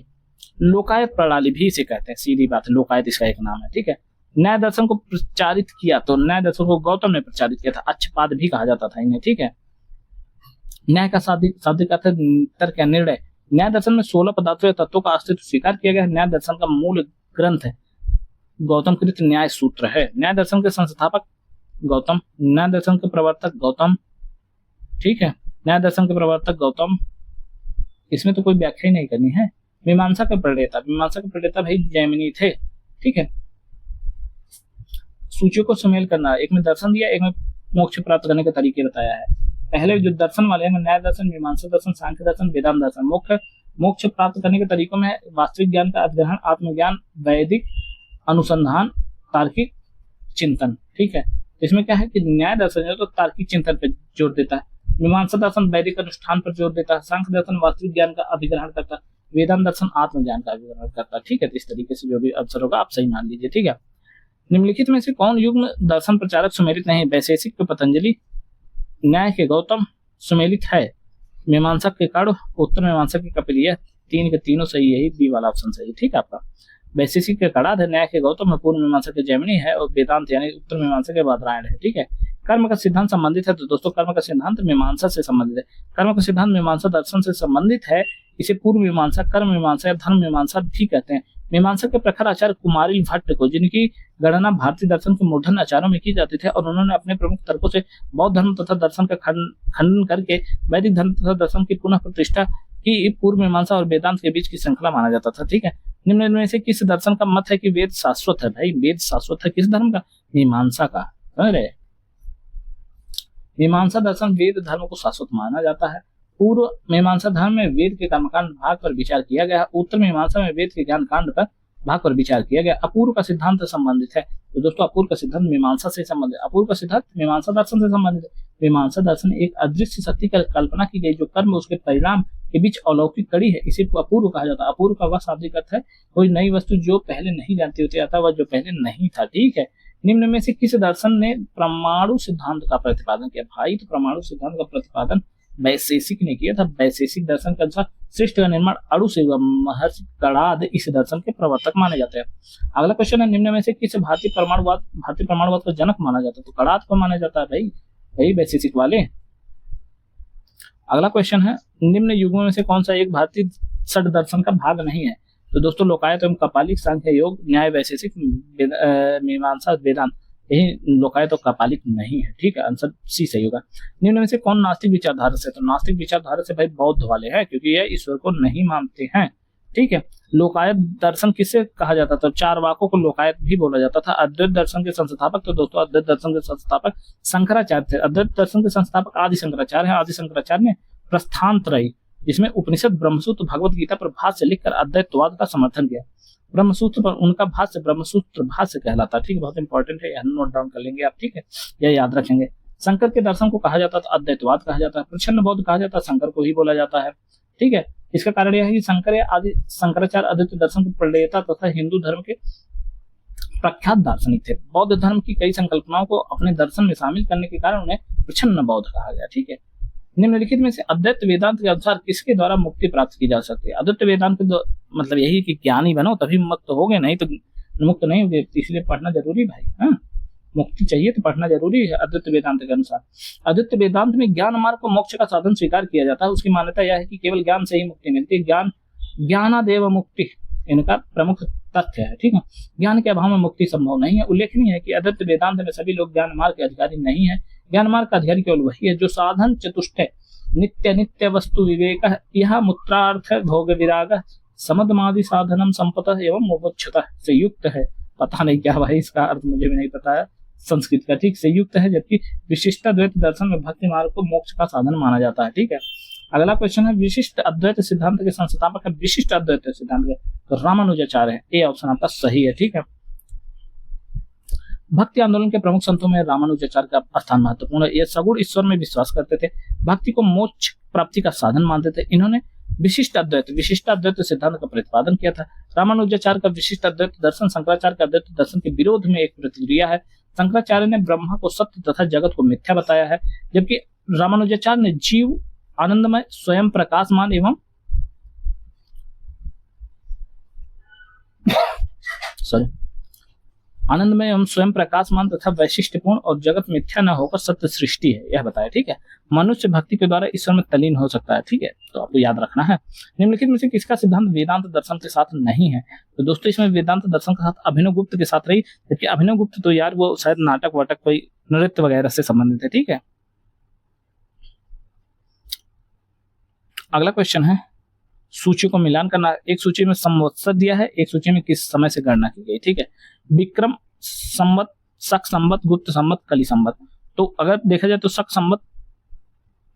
लोकायत प्रणाली भी इसे कहते हैं, सीधी बात है, लोकायत इसका एक नाम है, ठीक है। न्याय दर्शन को प्रचारित किया, तो न्याय दर्शन को गौतम ने प्रचारित किया था, अच्छपाद भी कहा जाता था इन्हें, ठीक है। न्याय का शाब्दिक अर्थ तर्क या निर्णय। न्याय दर्शन में 16 पदार्थों या तत्वों का अस्तित्व स्वीकार किया गया है। न्याय दर्शन का मूल ग्रंथ है गौतम कृत न्याय सूत्र है। न्याय दर्शन के संस्थापक गौतम, न्याय दर्शन के प्रवर्तक गौतम, ठीक है। न्याय दर्शन के प्रवर्तक गौतम, इसमें तो कोई व्याख्या ही नहीं करनी है। मीमांसा के प्रणेता भाई जैमिनी थे, ठीक है। सूचियों को सुमेल करना, एक में दर्शन दिया, एक में मोक्ष प्राप्त करने के तरीके बताया है। पहले जो दर्शन वाले हैं, न्याय दर्शन, मीमांसा दर्शन, सांख्य दर्शन, वेदांत दर्शन। मोक्ष प्राप्त करने के तरीकों में वास्तविक ज्ञान का अधिग्रहण, आत्मज्ञान, वैदिक अनुसंधान, तार्किक चिंतन, ठीक है। इसमें क्या है कि न्याय दर्शन है तो तार्किक चिंतन पर जोर देता है, मीमांसा दर्शन वैदिक अनुष्ठान पर जोर देता है, सांख्य दर्शन वास्तविक ज्ञान का अधिग्रहण करता है, वेदांत दर्शन आत्मज्ञान का अधिग्रहण करता है, ठीक है। तो इस तरीके से जो भी आंसर होगा आप सही मान लीजिए, ठीक है। निम्नलिखित में से कौन युग्म दर्शन प्रचारक सुमेलित नहीं? वैशेषिक के पतंजलि, न्याय के गौतम सुमेलित है, मीमांसा के कड़, उत्तर मीमांसा के कपिल, यह तीन के तीनों सही, यही बी वाला ऑप्शन सही, ठीक है आपका। वैशेषिक के कड़ाद है, न्याय के गौतम है, पूर्व मीमांसा के जैमिनी है, और वेदांत यानी उत्तर मीमांसा के बादरायण है, ठीक है। कर्म का सिद्धांत संबंधित है, तो दोस्तों कर्म का सिद्धांत मीमांसा से संबंधित है। कर्म का सिद्धांत मीमांसा दर्शन से संबंधित है, इसे पूर्व मीमांसा, कर्म मीमांसा या धर्म मीमांसा भी कहते हैं। मीमांसा के प्रखर आचार्य कुमारिल भट्ट को, जिनकी गणना भारतीय दर्शन के मूर्धन्य आचार्यों में की जाती थी, और उन्होंने अपने प्रमुख तर्कों से बौद्ध धर्म तथा दर्शन का खंडन करके वैदिक धर्म तथा दर्शन की पुनः प्रतिष्ठा की, पूर्व मीमांसा और वेदांत के बीच की श्रृंखला माना जाता था, ठीक है। निम्न में से किस दर्शन का मत है कि वेद शाश्वत है? भाई वेद शाश्वत है किस धर्म का? मीमांसा का, समझ रहे? मीमांसा दर्शन वेद धर्म को शाश्वत माना जाता है। पूर्व मीमांसा धर्म में वेद के कर्मकांड भाग पर विचार किया गया, उत्तर मीमांसा में वेद के ज्ञान कांड पर भाग पर विचार किया गया। अपूर्व का सिद्धांत संबंधित है, तो दोस्तों अपूर्व का सिद्धांत मीमांसा से संबंधित, अपूर्व का सिद्धांत मीमांसा दर्शन से संबंधित है। मीमांसा दर्शन एक अदृश्य शक्ति की कल्पना की गई, जो कर्म उसके परिणाम के बीच अलौकिक कड़ी है, इसे अपूर्व कहा जाता है। अपूर्व का वह शाब्दिक अर्थ है कोई नई वस्तु जो पहले नहीं जानती होती, अथवा वह जो पहले नहीं था, ठीक है। निम्न में से किस दर्शन ने परमाणु सिद्धांत का प्रतिपादन किया? भाई तो परमाणु सिद्धांत का प्रतिपादन वैशेषिक ने किया था। वैशेषिक दर्शन के अनुसार सृष्टि का निर्माण अणु से हुआ। महर्षि कणाद इस दर्शन के प्रवर्तक माने जाते हैं। अगला क्वेश्चन है, निम्न में से किस भारतीय परमाणुवाद का जनक माना जाता है? तो कणाद को माना जाता है भाई वैशेषिक वाले। अगला क्वेश्चन है, निम्न युगों में से कौन सा एक भारतीय षड दर्शन का भाग नहीं है? तो दोस्तों लोकायत एवं कपालिक, सांख्य, योग, न्याय, वैशेषिक, मीमांसा, वेदांत, यही लोकायत और कपालिक नहीं है, ठीक है। आंसर सी सही होगा। निम्न में से कौन नास्तिक विचारधारा से? तो नास्तिक विचारधारा से भाई बौद्ध वाले हैं, क्योंकि यह ईश्वर को नहीं मानते हैं, ठीक है। लोकायत दर्शन किसे कहा जाता था? चारवाकों को लोकायत भी बोला जाता था। अद्वैत दर्शन के संस्थापक, तो दोस्तों अद्वैत दर्शन के संस्थापक शंकराचार्य थे। अद्वैत दर्शन के संस्थापक आदि शंकराचार्य हैं। आदि शंकराचार्य ने प्रस्थानत्रयी, जिसमें उपनिषद, ब्रह्मसूत्र, भगवत गीता पर भाष्य लिखकर अद्वैतवाद का समर्थन किया। ब्रह्मसूत्र पर उनका भाष्य ब्रह्मसूत्र भाष्य कहलाता, ठीक है। बहुत इंपॉर्टेंट है, नोट डाउन कर लेंगे आप, ठीक है, यह याद रखेंगे। शंकर के दर्शन को कहा जाता था अद्वैतवाद कहा जाता है। प्रच्छन्न बौद्ध कहा जाता है, शंकर को ही बोला जाता है, ठीक है। इसका कारण यह है कि शंकराचार्य अद्वैत दर्शन के प्रणेता तथा हिंदू धर्म के प्रख्यात दार्शनिक थे। बौद्ध धर्म की कई संकल्पनाओं को अपने दर्शन में शामिल करने के कारण उन्हें प्रच्छन्न बौद्ध कहा गया, ठीक है। निम्नलिखित में से अद्वैत वेदांत के अनुसार किसके द्वारा मुक्ति प्राप्त की जा सकती है? अद्वैत वेदांत के मतलब यही कि ज्ञानी बनो तभी मुक्त होगे, नहीं तो मुक्त नहीं होगे, इसलिए पढ़ना जरूरी भाई। हाँ, मुक्ति चाहिए तो पढ़ना जरूरी है। अद्वैत वेदांत के अनुसार अद्वैत वेदांत में ज्ञान मार्ग को मोक्ष का साधन स्वीकार किया जाता है। उसकी मान्यता यह है कि केवल ज्ञान से ही मुक्ति मिलती है। ज्ञानादेव मुक्ति इनका प्रमुख तथ्य है, ठीक है। ज्ञान के अभाव में मुक्ति संभव नहीं है। उल्लेखनीय है कि अद्वैत वेदांत में सभी लोग ज्ञान मार्ग के अधिकारी नहीं है। ज्ञान मार्ग का अधिकारी केवल वही है जो साधन चतुष्ट नित्य वस्तु विवेक, यह मूत्रार्थ भोग विराग, समदमादि साधनम संपतः एवं मोक्षतः से युक्त है। पता नहीं क्या भाई इसका अर्थ, मुझे भी नहीं पता है संस्कृत का, ठीक, से युक्त है। जबकि विशिष्ट अद्वैत दर्शन में भक्ति मार्ग को मोक्ष का साधन माना जाता है, ठीक है। अगला क्वेश्चन है, विशिष्ट अद्वैत सिद्धांत के संस्थापक है विशिष्ट अद्वैत सिद्धांत के, तो रामानुजाचार्य है। ए ऑप्शन आपका सही है, ठीक है। भक्ति आंदोलन के प्रमुख संतों में रामानुजाचार्य का स्थान महत्वपूर्ण है। ये सगुण ईश्वर में विश्वास करते थे, भक्ति को मोक्ष प्राप्ति का साधन मानते थे। इन्होंने विशिष्ट अद्वैत सिद्धांत का प्रतिपादन किया था। रामानुजाचार्य का विशिष्ट अद्वैत दर्शन शंकराचार्य का अद्वैत दर्शन के विरोध में एक प्रतिक्रिया है। शंकराचार्य ने ब्रह्मा को सत्य तथा जगत को मिथ्या बताया है, जबकि रामानुजाचार्य ने जीव आनंदमय स्वयं प्रकाशमान एवं आनंदमय एवं स्वयं प्रकाशमान तथा वैशिष्ट्यपूर्ण और जगत मिथ्या न होकर सत्य सृष्टि है, यह बताया। ठीक है, मनुष्य भक्ति के द्वारा ईश्वर में तल्लीन हो सकता है। ठीक है, तो आपको याद रखना है। निम्नलिखित में से किसका सिद्धांत वेदांत दर्शन के साथ नहीं है? तो दोस्तों इसमें वेदांत दर्शन के साथ अभिनव गुप्त के साथ रही, जबकि अभिनव गुप्त तो यार वो शायद नाटक वाटक कोई नृत्य वगैरह से संबंधित है। ठीक है, अगला क्वेश्चन है सूची को मिलान करना। एक सूची में संवत्सर दिया है, एक सूची में किस समय से गणना की गई। ठीक है, विक्रम संवत, शक संवत, गुप्त संवत, कली संवत। तो अगर देखा जाए तो शक संवत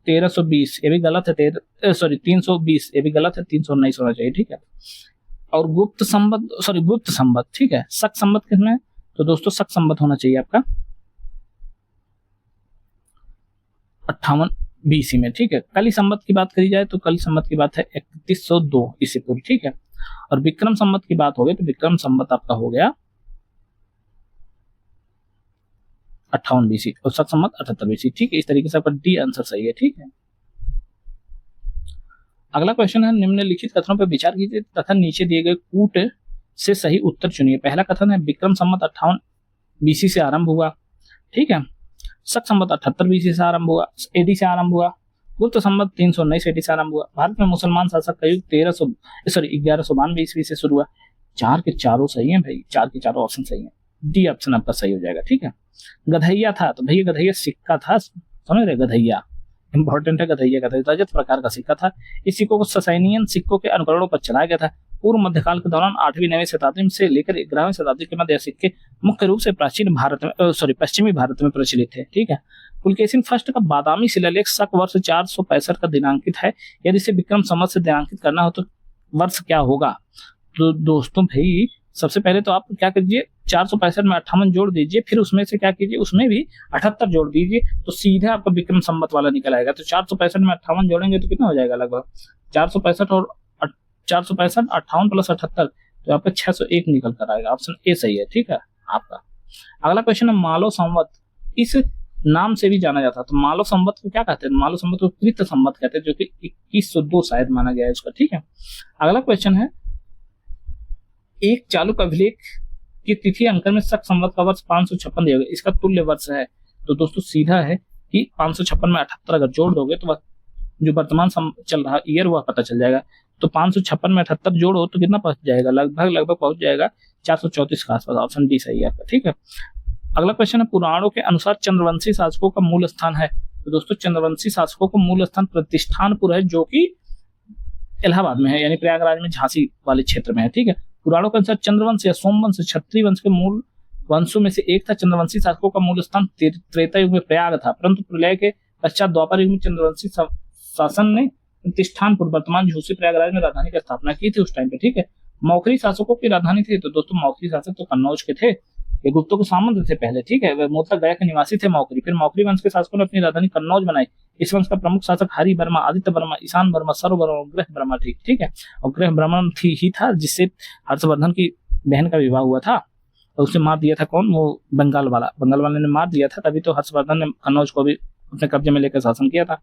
1320, ये भी गलत है। 320, ये भी गलत है। 319 होना चाहिए। ठीक है, और गुप्त संवत। ठीक है, शक संवत कितने है? तो दोस्तों शक संवत होना चाहिए आपका 58 BC में। ठीक है, कली संवत की बात करी जाए तो कली संवत की बात है 3102 ईसा पूर्व। ठीक है, और विक्रम संवत की बात हो गई तो विक्रम संवत आपका हो गया 58 BC और शक संवत 78 BC। ठीक है, इस तरीके से आपका डी आंसर सही है। ठीक है, अगला क्वेश्चन है निम्नलिखित कथनों पर विचार कीजिए तथा नीचे दिए गए कूट से सही उत्तर चुनिए। पहला कथन है विक्रम संवत 58 BC से आरंभ हुआ। ठीक है, शक संवत 78 BC से आरंभ हुआ, AD से आरंभ हुआ। गुप्त संवत 319 AD से आरंभ हुआ। भारत में मुसलमान शासक का युग 1192 ईस्वी से शुरू हुआ। चार के चारों सही हैं भाई, चार के चारों ऑप्शन सही हैं। डी ऑप्शन आपका सही हो जाएगा। ठीक है, गधैया था तो भैया गधैया सिक्का था, समझ रहे? गधैया इंपॉर्टेंट है। गधैया रजत प्रकार का सिक्का था। इस सिक्कों को ससानियन सिक्कों के अनुकरणों पर चलाया गया था। पूर्व मध्यकाल के दौरान 8वीं 9वीं शताब्दी से लेकर 11वीं शताब्दी के मध्य सिक्के मुख्य रूप से पश्चिमी भारत में प्रचलित थे। ठीक है, पुलकेशिन फर्स्ट का बादामी शिलालेख शक वर्ष 465 का दिनांकित है। यदि इसे विक्रम संवत से दिनांकित करना हो तो वर्ष क्या होगा? तो दोस्तों भाई सबसे पहले तो आप क्या कीजिए, 465 में 58 जोड़ दीजिए, फिर उसमें से क्या कीजिए, उसमें भी 78 जोड़ दीजिए, तो सीधे आपका विक्रम संवत वाला निकल आएगा। तो 465 में 58 जोड़ेंगे तो कितना हो जाएगा? लगभग 465 और 465 58 प्लस 78 तो आपका 601 निकल कर आएगा। ऑप्शन ए सही है। ठीक है आपका। अगला क्वेश्चन है मालव संवत इस नाम से भी जाना जाता है। तो मालव संवत को क्या कहते हैं? मालव संवत को कृत संवत कहते हैं, जो कि 2102 शायद माना गया है उसका। ठीक है, अगला क्वेश्चन है एक चालुक अभिलेख की तिथि अंकन में शक संवत का वर्ष 556 दिया गया, इसका तुल्य वर्ष है। तो दोस्तों सीधा है कि 556 में 78 अगर जोड़ दोगे तो जो वर्तमान चल रहा ईयर वह पता चल जाएगा। तो 556 में 78 जोड़ो तो कितना पहुंच जाएगा? लगभग पहुंच जाएगा 434 के आसपास। ऑप्शन डी सही है आपका। ठीक है, अगला क्वेश्चन है पुराणों के अनुसार चंद्रवंशी शासकों का मूल स्थान है। तो दोस्तों चंद्रवंशी शासकों का मूल स्थान प्रतिष्ठानपुर है, जो कि इलाहाबाद में है, यानी प्रयागराज में झांसी वाले क्षेत्र में है। ठीक है, पुराणों के अनुसार चंद्रवंश या सोमवंश क्षत्रिय वंश के मूल वंशों में से एक था। चंद्रवंशी शासकों का मूल स्थान त्रेता युग में प्रयाग था, परंतु प्रलय के पश्चात द्वापर युग में चंद्रवंशी शासन ने प्रतिष्ठानपुर वर्तमान झूसी प्रयागराज में राजधानी की स्थापना की थी उस टाइम पे। ठीक है, मौखरी शासकों की राजधानी थी। तो दोस्तों मौखरी शासक तो कन्नौज के थे, ये गुप्तों के सामंत थे पहले। ठीक है, वे मोतक गया के निवासी थे मौखरी। फिर मौखरी वंश के शासकों ने अपनी राजधानी कन्नौज बनाई। इस वंश का प्रमुख शासक हरि वर्मा, आदित्य वर्मा, ईशान वर्मा, सर्व वर्मा, ग्रह वर्मा थी। ठीक है, और ग्रह वर्मा ही था जिससे हर्षवर्धन की बहन का विवाह हुआ था, और उसे मार दिया था कौन? वो बंगाल वाले ने मार दिया था, तभी तो हर्षवर्धन ने कन्नौज को भी अपने कब्जे में लेकर शासन किया था।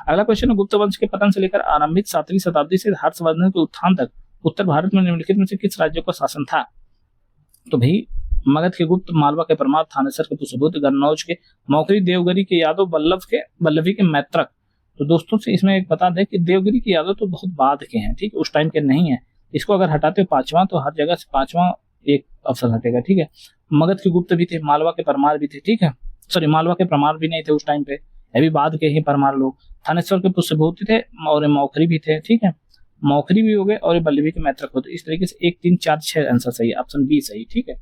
अगला क्वेश्चन है गुप्त वंश के पतन से लेकर आरंभिक 7वीं शताब्दी से हर्षवर्धन के उत्थान तक उत्तर भारत में निम्नलिखित में से किस राज्यों का शासन था? तो भाई मगध के गुप्त, मालवा के परमार, थानेसर के पुष्यभूति, गन्नौज के मौखरी, देवगिरी के यादव, वल्लभी के मैत्रक। तो दोस्तों से इसमें एक बता दें कि देवगिरी के यादव तो बहुत बाद के हैं। ठीक है, उस टाइम के नहीं है। इसको अगर हटाते हो 5वां तो हर जगह से 5वां एक अवसर हटेगा। ठीक है, मगध के गुप्त भी थे, मालवा के परमार भी थे। ठीक है, मालवा के परमार भी नहीं थे उस टाइम पे, अभी बाद के ही परमार लोग। थानेश्वर के पुष्यभूति थे और मौखरी भी थे। ठीक है, मौखरी भी हो गए और वल्लभी के मैत्रक होते। इस तरीके से 1 3 4 6 आंसर सही है। ऑप्शन बी सही। ठीक है,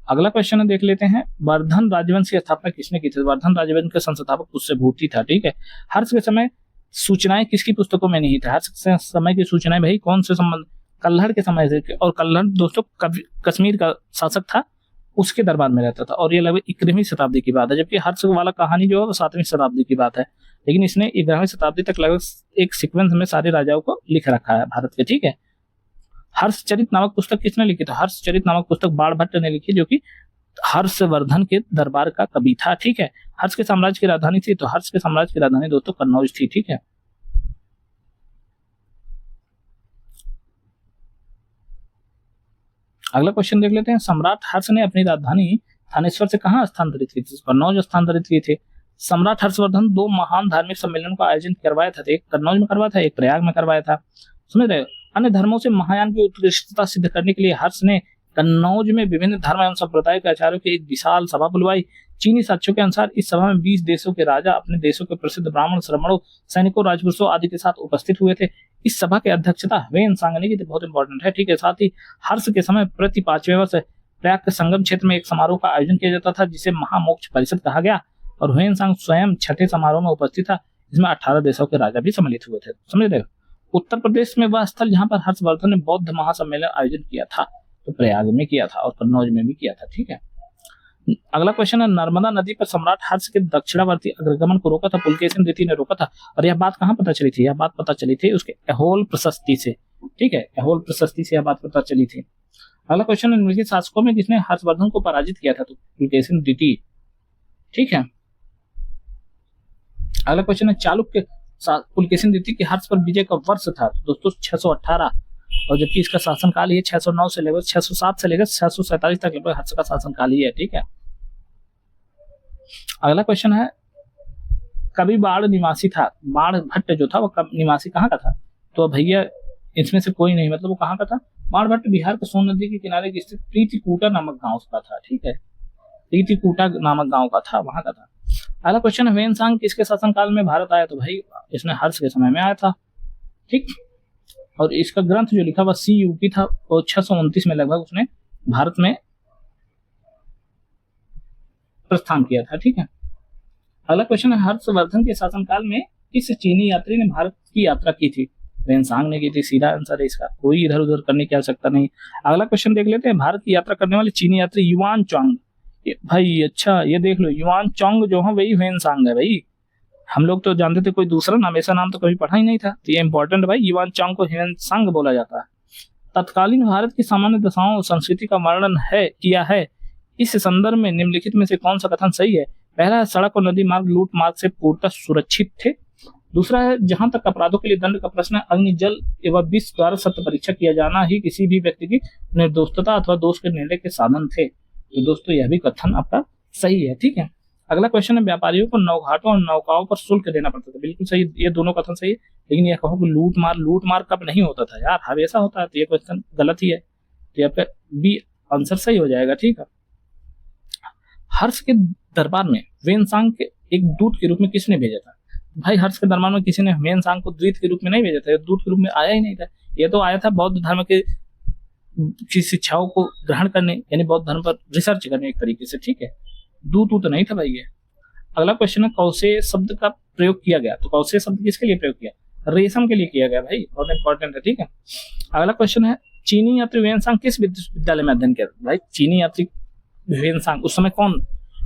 अगला क्वेश्चन देख लेते हैं वर्धन राजवंश की स्थापना किसने की थी? वर्धन राजवंश का संस्थापक पुष्यभूति था। ठीक है, हर्ष के समय सूचनाएं किसकी पुस्तकों में नहीं था? हर्ष के समय की सूचनाएं भाई कौन से संबंध? कल्हड़ के समय से। और कल्हड़ दोस्तों कश्मीर का शासक था, उसके दरबार में रहता था, और ये लगभग 11वीं शताब्दी की बात है, जबकि हर्ष वाला कहानी जो है वो 7वीं शताब्दी की बात है। लेकिन इसने 11वीं शताब्दी तक लगभग एक सीक्वेंस में सारे राजाओं को लिख रखा है भारत के, ठीक है। हर्षचरित नामक पुस्तक किसने लिखी? तो हर्षचरित नामक पुस्तक बाणभट्ट ने लिखी, जो कि हर्षवर्धन के दरबार का कवि था, ठीक है। हर्ष के साम्राज्य की राजधानी थी, तो हर्ष के साम्राज्य की राजधानी दोस्तों कन्नौज थी, ठीक है। अगला क्वेश्चन देख लेते हैं। सम्राट हर्ष ने अपनी राजधानी थानेश्वर से कहां स्थानांतरित की थी? कन्नौज स्थानांतरित की थी। सम्राट हर्षवर्धन 2 महान धार्मिक सम्मेलन का आयोजन करवाया था, एक कन्नौज में करवाया था, एक प्रयाग में करवाया था, समझ रहे हो। अन्य धर्मों से महायान की उत्कृष्टता सिद्ध करने के लिए हर्ष ने कन्नौज में विभिन्न धर्म एवं संप्रदाय के आचार्यों की एक विशाल सभा बुलवाई। चीनी साक्ष्यों के अनुसार इस सभा में 20 देशों के राजा अपने देशों के प्रसिद्ध ब्राह्मण, श्रमणों, सैनिकों, राजपुरुषों आदि के साथ उपस्थित हुए थे। इस सभा की अध्यक्षता ह्वेन-सांग ने की थी, बहुत इंपॉर्टेंट है, ठीक है। साथ ही हर्ष के समय प्रति 5वें वर्ष प्रयाग के संगम क्षेत्र में एक समारोह का आयोजन किया जाता था, जिसे महामोक्ष परिषद कहा गया, और ह्वेन-सांग स्वयं छठे समारोह में उपस्थित था, जिसमें 18 देशों के राजा भी सम्मिलित हुए थे, समझ रहे हो। उत्तर प्रदेश में वह स्थल जहां पर हर्षवर्धन ने बौद्ध महासम्मेलन आयोजन किया था, तो प्रयाग में किया था और कन्नौज में भी किया था, ठीक है। अगला क्वेश्चन है, नर्मदा नदी पर सम्राट हर्ष के दक्षिणावर्ती अग्रगमन को रोका था, पुलकेशिन द्वितीय ने रोका था, और यह बात कहां पता चली थी? यह बात पता चली थी उसके ऐहोल प्रशस्ति से, ठीक है, ऐहोल प्रशस्ति से यह बात पता चली थी। अगला क्वेश्चन है, निम्नलिखित शासकों में किसने हर्षवर्धन को पराजित किया था? तो पुलकेशिन द्वितीय, ठीक है। अगला क्वेश्चन है, चालुक्य पुलकेशिन द्वितीय के हर्ष पर विजय का वर्ष था? तो दोस्तों 618, और जबकि इसका शासनकाल ही 609 से लेकर 607 से लेकर 647 तक लगभग हर्ष का शासनकाल ही है, ठीक है। अगला क्वेश्चन है, कभी बाढ़ निवासी था? बाणभट्ट जो था वो निवासी कहाँ का था? तो भैया इसमें से कोई नहीं, मतलब वो कहाँ का था? बाणभट्ट बिहार के सोन नदी के किनारे स्थित प्रीतिकूटा नामक गांव का था, ठीक है, प्रीतिकूटा नामक गांव का था, वहां का था। अगला क्वेश्चन है, ह्वेन-सांग किसके शासनकाल में भारत आया? तो भाई इसने हर्ष के समय में आया था, ठीक। और इसका ग्रंथ जो लिखा वह CUP था, और 629 में लगभग उसने भारत में प्रस्थान किया था, ठीक है। अगला क्वेश्चन है, हर्षवर्धन के शासनकाल में किस चीनी यात्री ने भारत की यात्रा की थी? ह्वेन-सांग ने की थी, सीधा आंसर है इसका, कोई इधर उधर करने की आवश्यकता नहीं। अगला क्वेश्चन देख लेते हैं, भारत की यात्रा करने वाले चीनी यात्री युआन चांग, भाई अच्छा ये देख लो, युआन चांग जो है वही ह्वेन-सांग है भाई। हम लोग तो जानते थे कोई दूसरा नाम, ऐसा नाम तो कभी पढ़ा ही नहीं था, तो ये इंपॉर्टेंट भाई, युआन चांग को ह्वेन-सांग बोला जाता है। तत्कालीन भारत की सामान्य दशाओं और संस्कृति का वर्णन है किया है, इस संदर्भ में निम्नलिखित में से कौन सा कथन सही है? पहला है, सड़क और नदी मार्ग लूट मार्ग से पूर्णतः सुरक्षित थे। दूसरा है, जहां तक अपराधों के लिए दंड का प्रश्न है, अग्नि, जल एवं विष द्वारा सत्य परीक्षा किया जाना ही किसी भी व्यक्ति की निर्दोषता अथवा दोष के निर्णय के साधन थे। तो दोस्तों यह भी कथन आपका सही है, ठीक है। अगला क्वेश्चन है, व्यापारियों को नौघाटों और नौकाओं पर शुल्क देना पड़ता था? बिल्कुल सही, ये दोनों कथन सही है, लेकिन यह कहो कि लूट मार कब नहीं होता था यार, हमेशा होता है, तो ये क्वेश्चन गलत ही है, तो आपका बी आंसर सही हो जाएगा, ठीक है। हर्ष के दरबार में ह्वेन-सांग के एक दूत के रूप में किसने भेजा था? भाई हर्ष के दरबार में किसी ने ह्वेन-सांग को दूत के रूप में नहीं भेजा था, दूत के रूप में आया ही नहीं था, ये तो आया था बौद्ध धर्म की शिक्षाओं को ग्रहण करने, यानी बौद्ध धर्म पर रिसर्च करने एक तरीके से, ठीक है, दूत तो नहीं था भाई ये। अगला क्वेश्चन है, कौशे शब्द का प्रयोग किया गया? तो कौशे शब्द किसके लिए प्रयोग किया? रेशम के लिए किया गया भाई, बहुत इंपॉर्टेंट है, ठीक है। अगला क्वेश्चन है, चीनी यात्री ह्वेन-सांग किस विद्यालय में अध्ययन किया? भाई चीनी यात्री ह्वेन-सांग उस समय कौन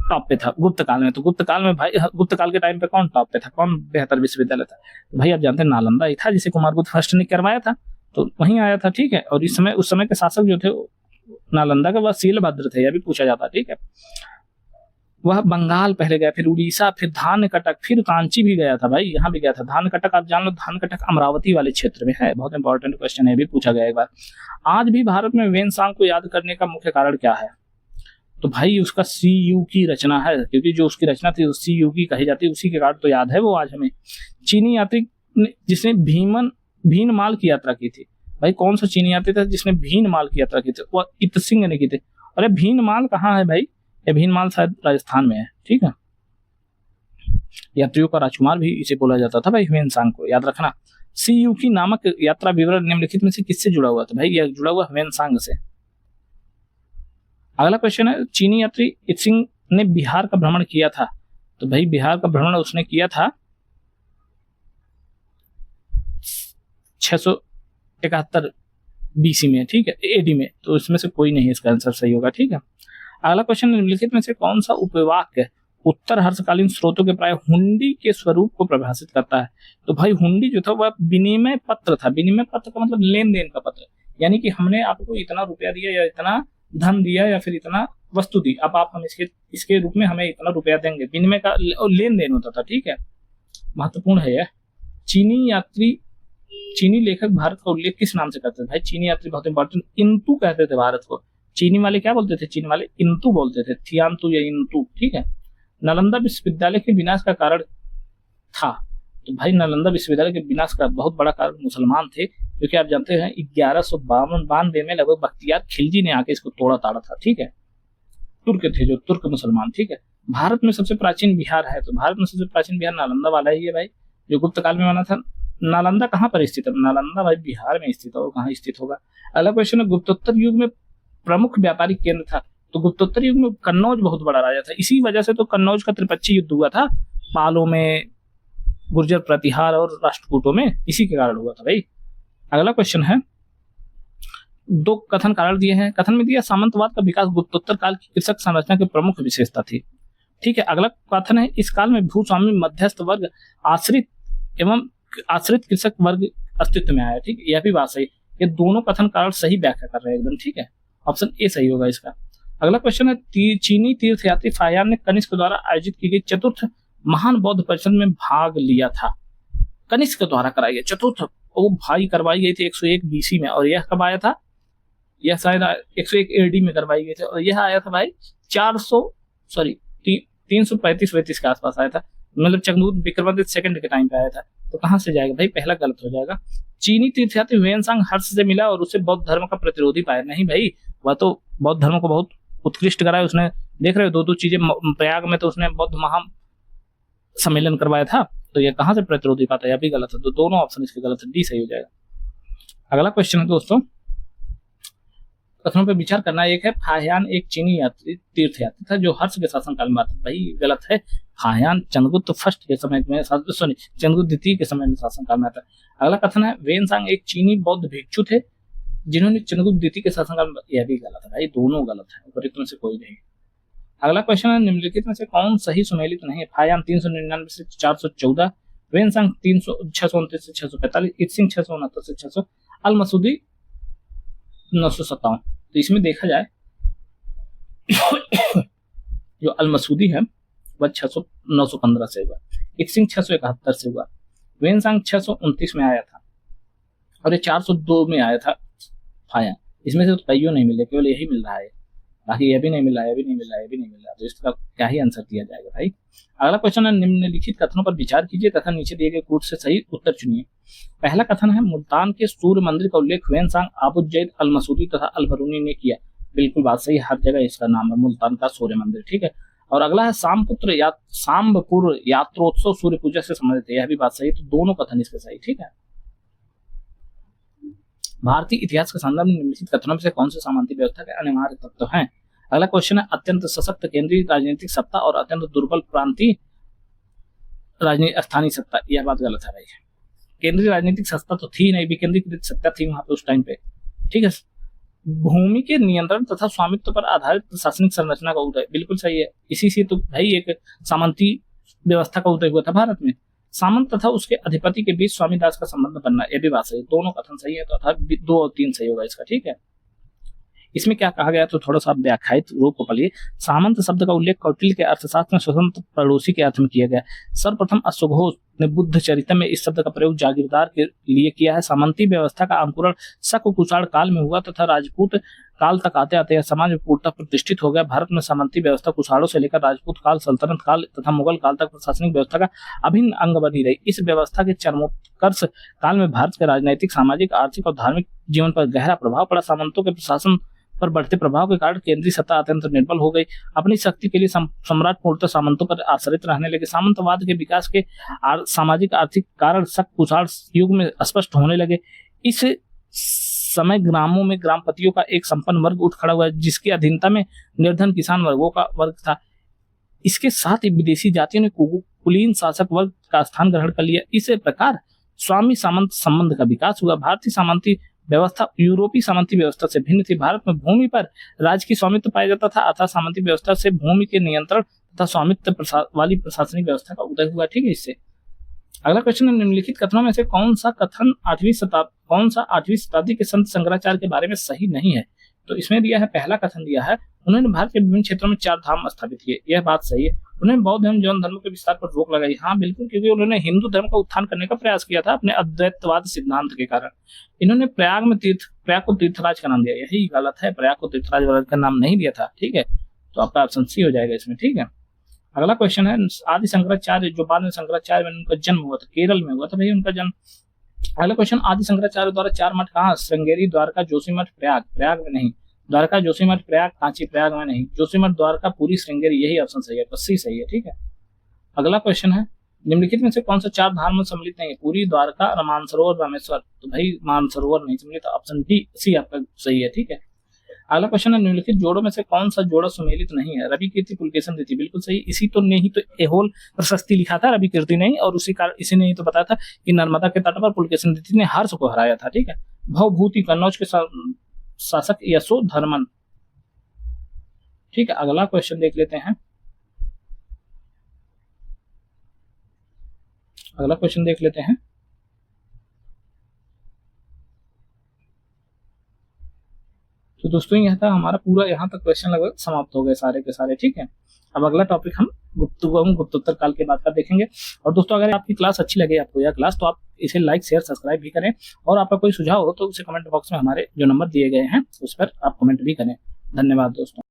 टॉप पे था? गुप्त काल में। तो गुप्त काल में भाई, गुप्त काल के टाइम पे कौन टॉप पे था, कौन बेहतर विश्वविद्यालय था? तो भाई आप जानते हैं नालंदा ही था, जिसे कुमारगुप्त फर्स्ट ने करवाया था, तो वहीं आया था, ठीक है। और उस समय के शासक जो थे नालंदा का वह शीलभद्र थे, यह भी पूछा जाता है, ठीक है। वह बंगाल पहले गया, फिर उड़ीसा, फिर धानकटक, फिर कांची भी गया था भाई, यहाँ भी गया था। धानकटक आप जान लो, धानकटक अमरावती वाले क्षेत्र में है, बहुत इंपॉर्टेंट क्वेश्चन है, भी पूछा गया एक बार। आज भी भारत में ह्वेन-सांग को याद करने का मुख्य कारण क्या है? तो भाई उसका CU की रचना है, क्योंकि जो उसकी रचना थी CU की कही जाती है, उसी के कारण तो याद है वो आज हमें। चीनी यात्री जिसने भीनमाल की यात्रा की थी, भाई कौन सा चीनी यात्री था जिसने भीनमाल की यात्रा की थी? वो इतसिंह ने की थी। अरे भीनमाल कहाँ है भाई? ये भीनमाल शायद राजस्थान में है, ठीक है। यात्रियों का राजकुमार भी इसे बोला जाता था भाई ह्वेन-सांग को, याद रखना। CU की नामक यात्रा विवरण निम्नलिखित में से किससे जुड़ा हुआ था? भाई यह जुड़ा हुआ ह्वेन-सांग से। अगला क्वेश्चन है, चीनी यात्री इत्सिंग ने बिहार का भ्रमण किया था? तो भाई बिहार का भ्रमण उसने किया था 671 BC में, ठीक है, AD में, तो इसमें से कोई नहीं इसका आंसर सही होगा, ठीक है। अगला क्वेश्चन, निम्नलिखित में से कौन सा उपवाक्य उत्तर हर्षकालीन स्रोतों के प्राय हुंडी के स्वरूप को परिभाषित करता है? तो भाई हुंडी जो था वह विनिमय पत्र था। विनिमय पत्र का मतलब लेन देन का पत्र, यानी कि हमने आपको इतना रुपया दिया या इतना धन दिया या फिर इतना वस्तु दी, अब आप हम इसके रूप में हमें इतना रुपया देंगे। विनिमय का लेन देन होता था, ठीक है। महत्वपूर्ण है यह। चीनी लेखक भारत का उल्लेख किस नाम से करते थे? भाई चीनी यात्री बहुत इंपॉर्टेंट, इंतु कहते थे भारत को। चीनी वाले क्या बोलते थे? चीनी वाले इंतु बोलते थे, थियांतु या इंतु, ठीक है। नालंदा विश्वविद्यालय के विनाश का कारण था, तो भाई नालंदा विश्वविद्यालय के विनाश का बहुत बड़ा कारण मुसलमान थे, क्योंकि आप जानते हैं 1192 में लगभग बख्तियार खिलजी ने आके इसको तोड़ा ताड़ा था, ठीक है। तुर्क थे जो तुर्क मुसलमान, ठीक है। भारत में सबसे प्राचीन बिहार है, तो भारत में सबसे प्राचीन बिहार नालंदा वाला ही है भाई, जो गुप्त काल में बना था। नालंदा कहाँ पर स्थित है? नालंदा भाई बिहार में स्थित है, और कहाँ स्थित होगा? अगला क्वेश्चन है, गुप्तोत्तर युग में प्रमुख व्यापारिक केंद्र था, तो गुप्तोत्तर युग में कन्नौज बहुत बड़ा राजा था, इसी वजह से तो कन्नौज का त्रिपक्षीय युद्ध हुआ था, पालों में, गुर्जर प्रतिहार और राष्ट्रकूटों में, इसी के कारण हुआ था भाई। अगला क्वेश्चन है, दो कथन कारण दिए हैं। कथन में दिया सामंतवाद का विकास गुप्तोत्तर काल की कृषक संरचना की प्रमुख विशेषता थी, ठीक है। अगला कथन है, इस काल में भूस्वामी, मध्यस्थ वर्ग, आश्रित एवं आश्रित कृषक वर्ग अस्तित्व में आया, ठीक है। यह भी बात सही, ये दोनों कथन कारण सही व्याख्या कर रहे हैं एकदम, ठीक है। ऑप्शन ए सही होगा इसका। अगला क्वेश्चन है, चीनी तीर्थयात्री फाहियान ने कनिष्क द्वारा आयोजित की गई चतुर्थ महान बौद्ध परिषद में भाग लिया था। कनिष्क द्वारा कराई गई चतुर्थ, वो भाई करवाई गई थी 101 BC में, और यह कब आया था? यह शायद 101 AD में करवाई गई थी, और यह आया था भाई 335-35 के आसपास आया था, मतलब चंद्रगुप्त विक्रमादित्य सेकंड के टाइम पे आया था। तो कहाँ से जाएगा भाई? पहला गलत हो जाएगा। चीनी तीर्थयात्री वेनसांग हर्ष से मिला और उसे बौद्ध धर्म का प्रतिरोधी पाया। नहीं भाई, वह तो बौद्ध धर्म को बहुत उत्कृष्ट कराया उसने। देख रहे हो, दो चीजें प्रयाग में तो उसने बौद्ध महा सम्मेलन करवाया था, तो ये कहां से प्रतिरोधी पाता है? यह भी गलत है, तो दोनों ऑप्शन इसके गलत है, डी सही हो जाएगा। अगला क्वेश्चन है दोस्तों, कथनों पर विचार करना। एक है, फाहियान एक चीनी यात्री तीर्थयात्री था जो हर्ष के शासनकाल में आता। भाई गलत है, फाहियान चंद्रगुप्त फर्स्ट के समय में, चंद्रगुप्त द्वितीय के समय में शासनकाल में आता है। अगला कथन है, वेनसांग एक चीनी बौद्ध भिक्षु थे जिन्होंने चंद्रगुप्त द्वितीय के शासनकाल में। यह भी गलत है भाई, दोनों गलत है, उपरोक्त में से कोई नहीं। अगला क्वेश्चन है, निम्नलिखित में से कौन सही सुमेलित नहीं है? फाहियान 399 से 414, वेनसांग 629 से 645, इत्सिंग 669 से 600, अल मसूदी 957। तो इसमें देखा जाए जो अल मसूदी है वह 915 से हुआ, इत्सिंग 671 से हुआ, वेनसांग 629 में आया था, और ये 402 में आया था फाहियान। इसमें से तो कईयों नहीं मिले, केवल यही मिल रहा है, बाकी यह भी नहीं मिल रहा है, यह भी नहीं मिल रहा है, यह भी नहीं मिल रहा है, तो इसका क्या ही आंसर दिया जाएगा भाई। अगला क्वेश्चन है, निम्नलिखित कथनों पर विचार कीजिए तथा नीचे दिए गए कूट से सही उत्तर चुनिए। पहला कथन है, मुल्तान के सूर्य मंदिर का उल्लेख वेनसांग, आबू जैद, अल मसूदी तथा अल बरूनी ने किया। बिल्कुल बात सही, हर जगह इसका नाम है मुल्तान का सूर्य मंदिर, ठीक है। और अगला है, सांबपुर यात्रोत्सव सूर्य पूजा से संबंधित है। यह भी बात सही, तो दोनों कथन इसके सही, ठीक है। भारतीय इतिहास के संदर्भ में निम्नलिखित कथनों में से कौन से सामंती व्यवस्था के अनिवार्य तत्व हैं? अगला क्वेश्चन है, अत्यंत सशक्त केंद्रीय राजनीतिक सत्ता और अत्यंत दुर्बल प्रांतीय स्थानीय सत्ता। यह बात गलत है भाई, केंद्रीय राजनीतिक सत्ता तो थी नहीं, विकेंद्रीकृत सत्ता थी वहां पे उस टाइम पे, ठीक है। भूमि के नियंत्रण तथा स्वामित्व पर आधारित प्रशासनिक संरचना का उदय, बिल्कुल सही है। इसी से तो भाई एक सामंती व्यवस्था का उदय हुआ था भारत में। सामंत तथा उसके अधिपति के बीच स्वामी दास का संबंध बनना, यह भी बात सही है, दोनों कथन सही है, तो अर्थात 2 और 3 सही होगा इसका, ठीक है। इसमें क्या कहा गया तो थोड़ा सा व्याख्यायित रूप को पढ़िए। सामंत शब्द का उल्लेख कौटिल्य के अर्थशास्त्र में स्वतंत्र पड़ोसी के अर्थ में किया गया। सर्वप्रथम अश्वघोष ने बुद्ध चरित्र में इस शब्द का प्रयोग जागीरदार के लिए किया है। सामंती व्यवस्था का अंकुरण शक कुषाण काल में हुआ तथा राजपूत काल तक आते आते यह समाज में पूर्णतः प्रतिष्ठित हो गया। भारत में सामंती व्यवस्था कुषाणों से लेकर राजपूत काल, सल्तनत काल तथा मुगल काल तक प्रशासनिक व्यवस्था का अभिन्न अंग बनी रही। इस व्यवस्था के चरमोत्कर्ष काल में भारत के राजनैतिक, सामाजिक, आर्थिक और धार्मिक जीवन पर गहरा प्रभाव पड़ा। सामंतों के प्रशासन पर बढ़ते प्रभाव के कारण केंद्रीय सत्ता अत्यंत निर्बल हो गई। अपनी शक्ति के लिए सम्राट पूर्णतः सामंतों पर आश्रित रहने लगे। सामंतवाद के विकास के सामाजिक आर्थिक कारण शक कुषाण युग में स्पष्ट होने लगे। इस समय ग्रामों में ग्रामपतियों का एक संपन्न वर्ग उठ खड़ा हुआ है, जिसकी अधीनता में निर्धन किसान वर्गों का वर्ग था। इसके साथ ही विदेशी जातियों ने कुलीन शासक वर्ग का स्थान ग्रहण कर लिया। इस प्रकार स्वामी सामंत संबंध का विकास हुआ। भारतीय सामंती व्यवस्था यूरोपीय सामंती व्यवस्था से भिन्न थी। भारत में भूमि पर राज्य की स्वामित्व पाया जाता था, अतः सामंती व्यवस्था से भूमि के नियंत्रण तथा स्वामित्व वाली प्रशासनिक व्यवस्था का उदय हुआ। ठीक है, इससे अगला क्वेश्चन है, निम्नलिखित कथनों में से कौन सा 8वीं शताब्दी के संत शंकराचार्य के बारे में सही नहीं है? तो इसमें दिया है, पहला कथन दिया है, उन्होंने भारत के विभिन्न क्षेत्रों में 4 धाम स्थापित किए। यह बात सही है। उन्होंने बौद्ध एवं जैन धर्म के विस्तार पर रोक लगाई। हाँ बिल्कुल, क्योंकि उन्होंने हिंदू धर्म का उत्थान करने का प्रयास किया था अपने अद्वैतवाद सिद्धांत के कारण। इन्होंने प्रयाग को तीर्थराज का नाम दिया, यही गलत है, प्रयाग को तीर्थराज का नाम नहीं दिया था। ठीक है, तो आपका ऑप्शन सी हो जाएगा इसमें। ठीक है, अगला क्वेश्चन है, आदि शंकराचार्य जो बाद में शंकराचार्य में उनका जन्म हुआ था, केरल में हुआ था भाई उनका जन्म। अगला क्वेश्चन, आदि शंकराचार्य द्वारा 4 मठ कहाँ? श्रृंगेरी, द्वारका, जोशीमठ, प्रयाग में नहीं। द्वारका, जोशीमठ, प्रयाग, कांची, प्रयाग में नहीं। जोशीमठ, द्वारका, पुरी, श्रृंगेरी, यही ऑप्शन सही है, सी सही है। ठीक है, अगला क्वेश्चन है, निम्नलिखित में से कौन सा 4 धाम में सम्मिलित नहीं है? पुरी, द्वारका, मानसरोवर, रामेश्वर। तो भाई मानसरोवर नहीं सम्मिलित, ऑप्शन डी सी आपका सही है। ठीक है, अगला क्वेश्चन है, निम्नलिखित जोड़ों में से कौन सा जोड़ा सुमेलित नहीं है? रवि कीर्ति, पुलकेशन तिथि, बिल्कुल सही। इसी तो ने ही तो एहोल प्रशस्ति लिखा था रवि कीर्ति ने, और इसी ने ही तो बताया था कि नर्मदा के तट पर पुलकेशन तिथि ने हर्ष को हराया था। ठीक है, भवभूति, कन्नौज के शासक यशोधर्मन। ठीक है, अगला क्वेश्चन देख लेते हैं। तो दोस्तों यह था हमारा पूरा, यहाँ तक क्वेश्चन लगभग समाप्त हो गए सारे के सारे। ठीक है, अब अगला टॉपिक हम गुप्तोत्तर काल के बाद का देखेंगे। और दोस्तों अगर आपकी क्लास अच्छी लगे आपको यह क्लास, तो आप इसे लाइक शेयर सब्सक्राइब भी करें, और आपका कोई सुझाव हो तो उसे कमेंट बॉक्स में हमारे जो नंबर दिए गए हैं उस पर आप कमेंट भी करें। धन्यवाद दोस्तों।